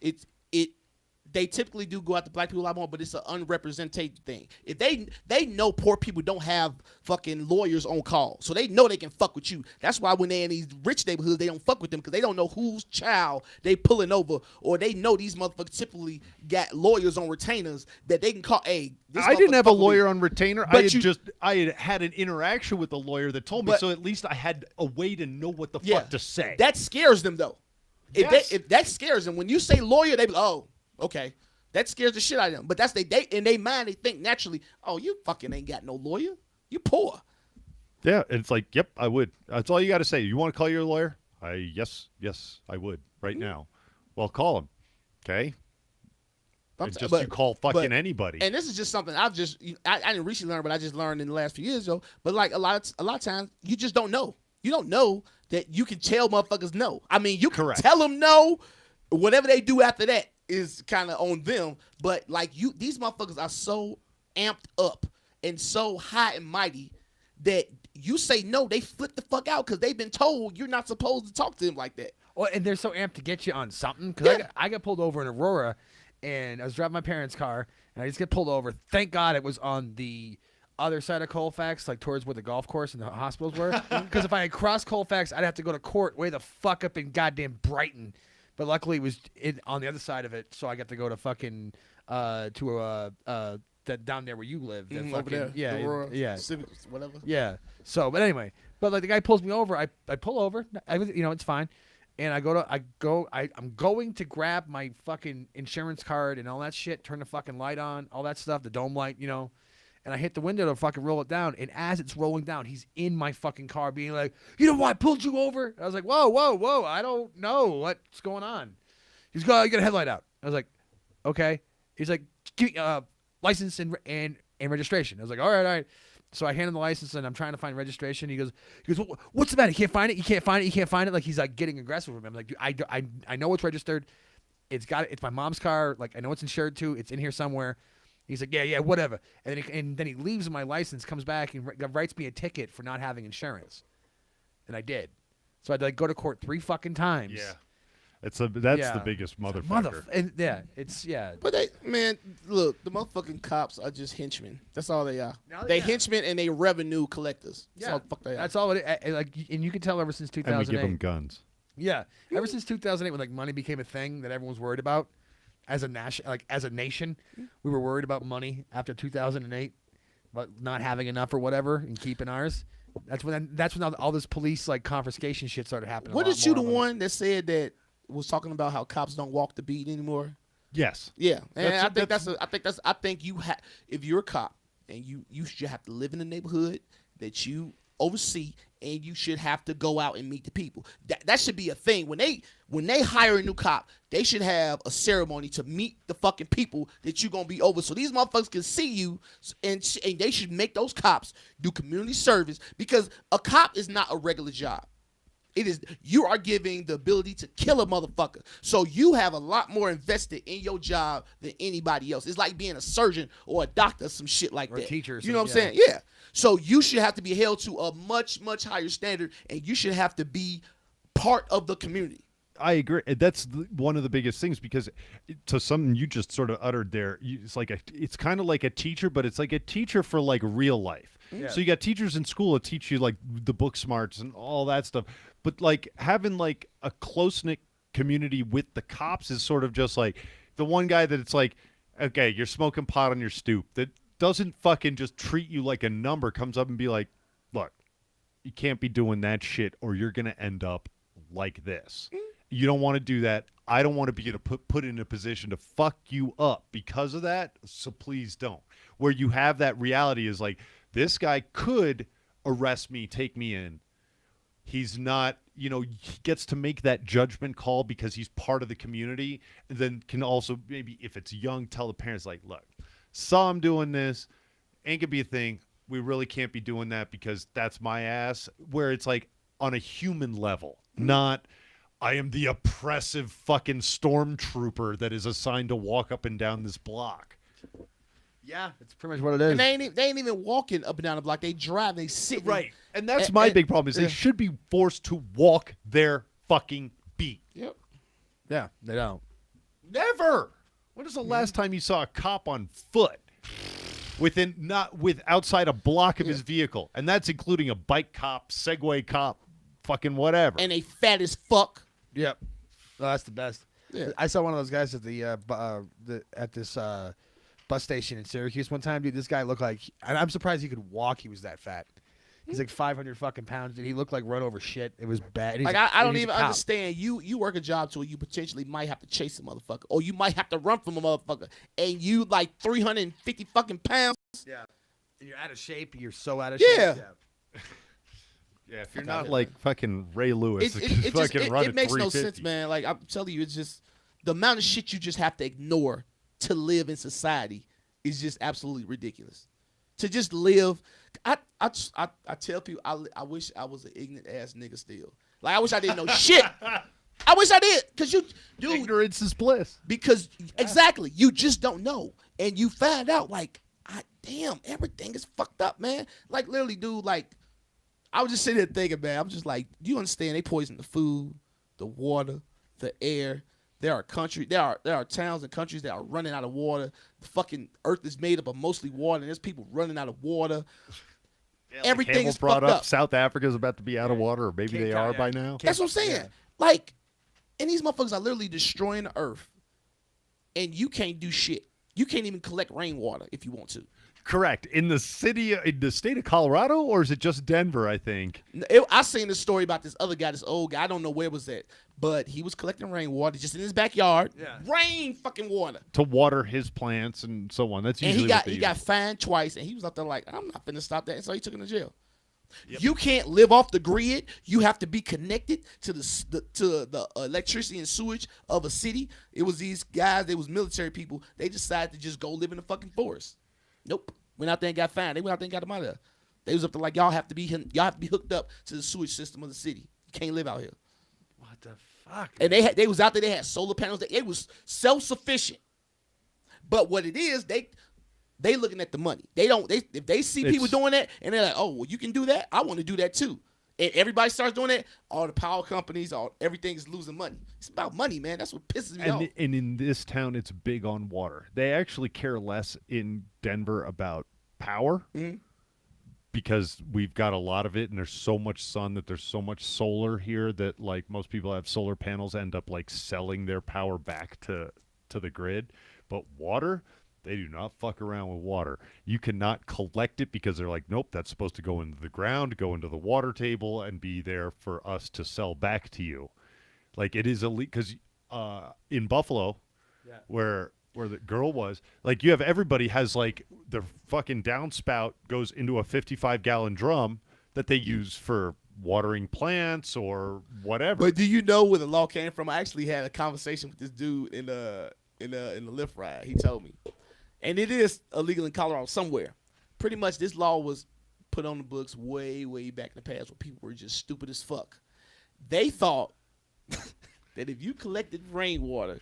They typically do go after black people a lot more, but it's an unrepresented thing. If they know poor people don't have fucking lawyers on call, so they know they can fuck with you. That's why when they're in these rich neighborhoods, they don't fuck with them because they don't know whose child they pulling over, or they know these motherfuckers typically got lawyers on retainers that they can call. Hey, I didn't have a lawyer on retainer. I had an interaction with a lawyer that told me, so at least I had a way to know what the fuck to say. That scares them though. If that scares them, when you say lawyer, they be like, oh. Okay, that scares the shit out of them. But that's in their mind, they think naturally, oh, you fucking ain't got no lawyer. You poor. Yeah, it's like, yep, I would. That's all you got to say. You want to call your lawyer? Yes, I would right now. Well, call him. Okay. You call fucking anybody. And this is just something I didn't recently learn, but I just learned in the last few years though. But like a lot of times, you just don't know. You don't know that you can tell motherfuckers no. I mean, you can tell them no. Whatever they do after that is kind of on them, but like these motherfuckers are so amped up and so high and mighty that you say no, they flip the fuck out because they've been told you're not supposed to talk to them like that. Well, and they're so amped to get you on something because I got pulled over in Aurora, and I was driving my parents' car, and I just get pulled over. Thank God it was on the other side of Colfax, like towards where the golf course and the hospitals were, because if I had crossed Colfax, I'd have to go to court way the fuck up in goddamn Brighton. But luckily, it was on the other side of it, so I got to go to fucking down there where you live. That over there, yeah, Civics, whatever. Yeah. So, but anyway, like the guy pulls me over. I pull over. It's fine, And I'm going to grab my fucking insurance card and all that shit, turn the fucking light on, all that stuff, the dome light, you know. And I hit the window to fucking roll it down. And as it's rolling down, he's in my fucking car being like, you know why I pulled you over? I was like, whoa. I don't know what's going on. He's got a headlight out. I was like, okay. He's like, give me license and registration. I was like, all right. So I hand him the license and I'm trying to find registration. He goes, what's the matter? You can't find it. You can't find it. Like he's like getting aggressive with me. I'm like, dude, I know it's registered. It's my mom's car. Like I know it's insured too. It's in here somewhere. He's like, yeah, whatever. And then he leaves my license, comes back and writes me a ticket for not having insurance. And I did. So I had to like go to court 3 fucking times. Yeah. That's the biggest motherfucker. But look, the motherfucking cops are just henchmen. That's all they are. They henchmen and they revenue collectors. That's all the fuck they are. That's all it is. Like, and you can tell ever since 2008. And we give them guns. Yeah, ever since 2008, when like money became a thing that everyone was worried about, as a nation, we were worried about money after 2008, about not having enough or whatever and keeping ours. That's when all this police like confiscation shit started happening. Wasn't you the one that said that? Was talking about how cops don't walk the beat anymore. Yes. Yeah, and I think you have, if you're a cop and you should have to live in the neighborhood that you oversee, and you should have to go out and meet the people. That should be a thing. When they hire a new cop, they should have a ceremony to meet the fucking people that you're gonna be over, so these motherfuckers can see you, and they should make those cops do community service, because a cop is not a regular job. It is, you are giving the ability to kill a motherfucker. So you have a lot more invested in your job than anybody else. It's like being a surgeon or a doctor, some shit like that. Or a teacher. You know what I'm saying? Yeah. So you should have to be held to a much, much higher standard, and you should have to be part of the community. I agree. That's one of the biggest things, because to something you just sort of uttered there, it's kind of like a teacher, but it's like a teacher for like real life. Yeah. So you got teachers in school that teach you like the book smarts and all that stuff. But like having like a close-knit community with the cops is sort of just like the one guy that it's like, okay, you're smoking pot on your stoop, that doesn't fucking just treat you like a number, comes up and be like, look, you can't be doing that shit or you're going to end up like this. You don't want to do that. I don't want to be put in a position to fuck you up because of that, so please don't. Where you have that reality is like, this guy could arrest me, take me in. He's not, he gets to make that judgment call because he's part of the community, and then can also, maybe if it's young, tell the parents like, look, saw him doing this, ain't gonna be a thing. We really can't be doing that because that's my ass. Where it's like on a human level, not I am the oppressive fucking stormtrooper that is assigned to walk up and down this block. Yeah, it's pretty much what it is. And they ain't even walking up and down the block. They drive. They sit. Right. And that's my big problem is they should be forced to walk their fucking beat. Yep. Yeah, they don't. Never. When was the last time you saw a cop on foot outside a block of his vehicle? And that's including a bike cop, Segway cop, fucking whatever. And they fat as fuck. Yep. Oh, that's the best. Yeah. I saw one of those guys at this bus station in Syracuse one time, dude. This guy looked like, and I'm surprised he could walk. He was that fat. He's like 500 fucking pounds, dude. He looked like run over shit. It was bad. Like I don't even understand. You work a job to where you potentially might have to chase a motherfucker, or you might have to run from a motherfucker, and you like 350 fucking pounds. Yeah. And you're out of shape. You're so out of shape. Yeah. Yeah, if you're not like fucking Ray Lewis, it makes no sense, man. Like I'm telling you, it's just the amount of shit you just have to ignore to live in society is just absolutely ridiculous. To just live, I tell people I wish I was an ignorant ass nigga still. Like I wish I didn't know shit. I wish I did, because ignorance is bliss. Because exactly, you just don't know, and you find out like, damn, everything is fucked up, man. Like literally, dude, like. I was just sitting there thinking, man, I'm just like, do you understand? They poison the food, the water, the air. There are towns and countries that are running out of water. The fucking earth is made up of mostly water, and there's people running out of water. Yeah, everything is fucked up. South Africa's about to be out of water, or maybe they are by now. That's what I'm saying. Yeah. Like, and these motherfuckers are literally destroying the earth, and you can't do shit. You can't even collect rainwater if you want to. Correct. In the state of Colorado, or is it just Denver, I think? I seen the story about this other guy, this old guy. I don't know where it was at, but he was collecting rainwater just in his backyard. Yeah. Rain fucking water. To water his plants and so on. That's usually he got fined twice, and he was up there like, I'm not finna stop that. And so he took him to jail. Yep. You can't live off the grid. You have to be connected to the electricity and sewage of a city. It was these guys. They was military people. They decided to just go live in the fucking forest. Nope. Went out there and got fined. They went out there and got them out of there. They was up there like, y'all have to be hooked up to the sewage system of the city. You can't live out here. What the fuck? And they was out there. They had solar panels. It was self-sufficient. But what it is, they looking at the money. If they see people doing that and they're like, oh, well, you can do that. I want to do that too. And everybody starts doing that. All the power companies, everything is losing money. It's about money, man. That's what pisses me off. And in this town, it's big on water. They actually care less in Denver about power because we've got a lot of it, and there's so much sun that there's so much solar here that like most people have solar panels end up like selling their power back to the grid. But water, they do not fuck around with water. You cannot collect it because they're like, nope, that's supposed to go into the ground, go into the water table, and be there for us to sell back to you. Like, it is illegal because in Buffalo, where the girl was, like, you have everybody has, like, the fucking downspout goes into a 55-gallon drum that they use for watering plants or whatever. But do you know where the law came from? I actually had a conversation with this dude in the Lyft ride. He told me. And it is illegal in Colorado somewhere. Pretty much this law was put on the books way, way back in the past when people were just stupid as fuck. They thought that if you collected rainwater,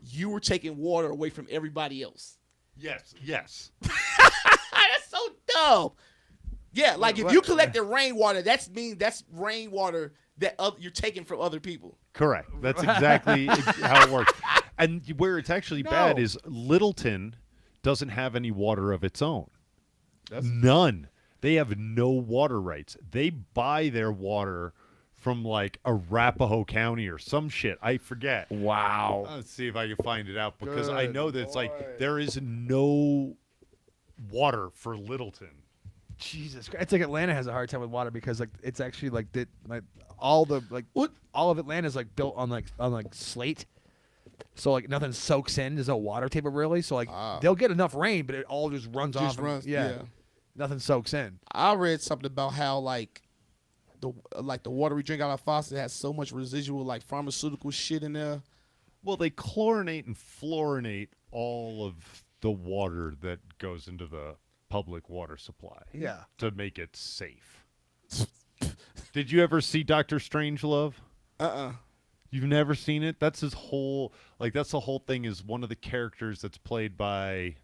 you were taking water away from everybody else. Yes. That's so dumb. Yeah, like if you collected rainwater, that's rainwater that you're taking from other people. Correct. That's exactly how it works. And where it's actually bad is Littleton doesn't have any water of its own. None. They have no water rights. They buy their water from like Arapahoe County or some shit. I forget. Wow. Let's see if I can find it out because I know that it's like there is no water for Littleton. Jesus Christ. It's like Atlanta has a hard time with water because like it's actually like all of Atlanta is like built on like slate. So like nothing soaks in. There's no water table really. So like they'll get enough rain, but it all just runs off. Yeah. Nothing soaks in. I read something about how like the water we drink out of faucet has so much residual like pharmaceutical shit in there. Well, they chlorinate and fluorinate all of the water that goes into the public water supply. Yeah. To make it safe. Did you ever see Dr. Strangelove? You've never seen it? That's his whole that's the whole thing is one of the characters that's played by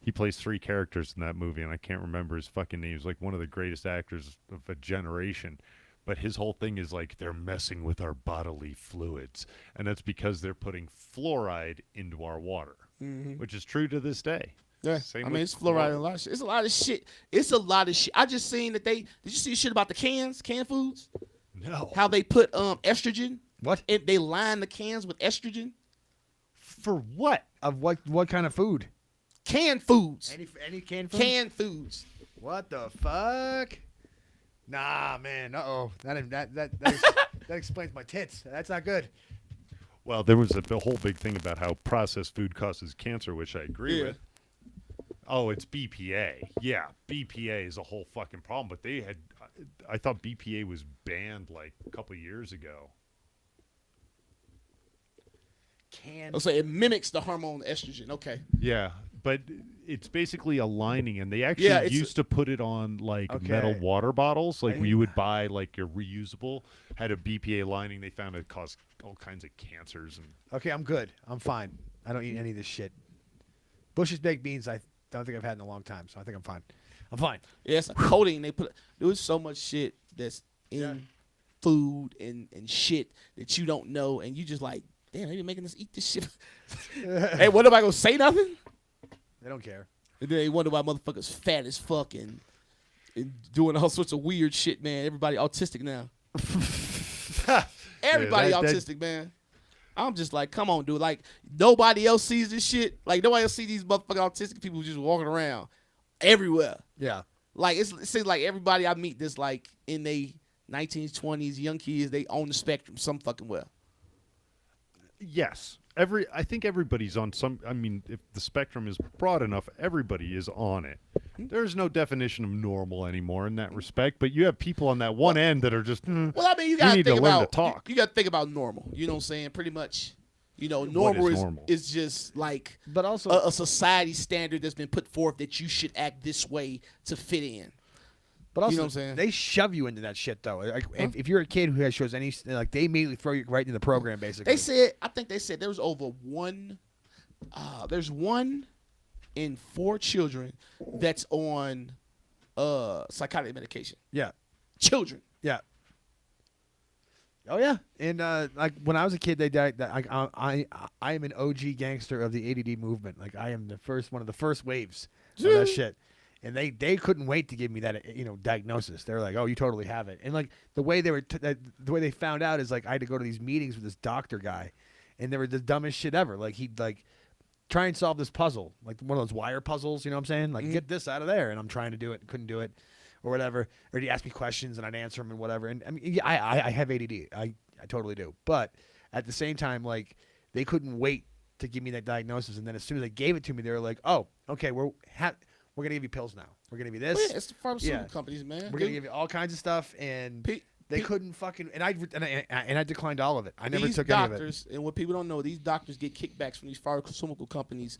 he plays 3 characters in that movie and I can't remember his fucking name. He's like one of the greatest actors of a generation. But his whole thing is like they're messing with our bodily fluids. And that's because they're putting fluoride into our water. Which is true to this day. Yeah, I mean, it's fluoride and a lot of shit. It's a lot of shit. It's a lot of shit. I just seen that did you see shit about the canned foods? No. How they put estrogen? What? They line the cans with estrogen. For what? Of what kind of food? Canned foods. Any canned food? Canned foods. What the fuck? Nah, man. That explains my tits. That's not good. Well, there was a whole big thing about how processed food causes cancer, which I agree with. Oh, it's BPA. Yeah, BPA is a whole fucking problem. But I thought BPA was banned like a couple of years ago. So it mimics the hormone estrogen. Okay. Yeah, but it's basically a lining, and they actually used to put it on like metal water bottles. Like you would buy like your reusable, had a BPA lining. They found it caused all kinds of cancers. Okay, I'm good. I'm fine. I don't eat any of this shit. Bush's baked beans, I don't think I've had in a long time, so I think I'm fine. I'm fine. Yeah, it's a coating. There was so much shit that's in food and shit that you don't know, and you just like, damn, they making us eat this shit. Hey, what am I gonna say? Nothing. They don't care. And then they wonder why motherfuckers fat as fuck and doing all sorts of weird shit, man. Everybody autistic now. Everybody autistic, man. I'm just like, come on, dude. Like, nobody else sees this shit. Like, nobody else see these motherfucking autistic people just walking around. everywhere. Yeah. Like it seems like everybody I meet that's like in their 19s, 20s, young kids, they own the spectrum some fucking well. Yes. I think everybody's on some. I mean, if the spectrum is broad enough, everybody is on it. There's no definition of normal anymore in that respect. But you have people on that one end that are just. Well, I mean, you gotta need think to learn about to talk. You gotta think about normal. You know what I'm saying? Pretty much. You know, What normal is normal? is just like But also a society standard that's been put forth that you should act this way to fit in. But also, you know what I'm saying? they shove you into that shit though. Like, if you're a kid who shows any, like, they immediately throw you right into the program. Basically, I think they said there was over one. There's 1 in 4 children that's on psychotic medication. Yeah, Children. yeah. Oh yeah, and like when I was a kid, they died. I am an OG gangster of the ADD movement. Like I am one of the first waves of that shit. And they couldn't wait to give me that diagnosis. They're like, oh, you totally have it. And like the way the way they found out is like I had to go to these meetings with this doctor guy, and they were the dumbest shit ever. Like he'd like try and solve this puzzle, like one of those wire puzzles. You know what I'm saying? Like get this out of there, and I'm trying to do it, and couldn't do it, or whatever. Or he'd ask me questions, and I'd answer them and whatever. And I mean, I have ADD. I totally do. But at the same time, like they couldn't wait to give me that diagnosis. And then as soon as they gave it to me, they were like, oh, okay, we're going to give you pills now. We're going to give you this. Well, yeah, it's the pharmaceutical companies, man. We're going to give you all kinds of stuff, and they couldn't fucking. And I declined all of it. I never took any of it. And what people don't know, these doctors get kickbacks from these pharmaceutical companies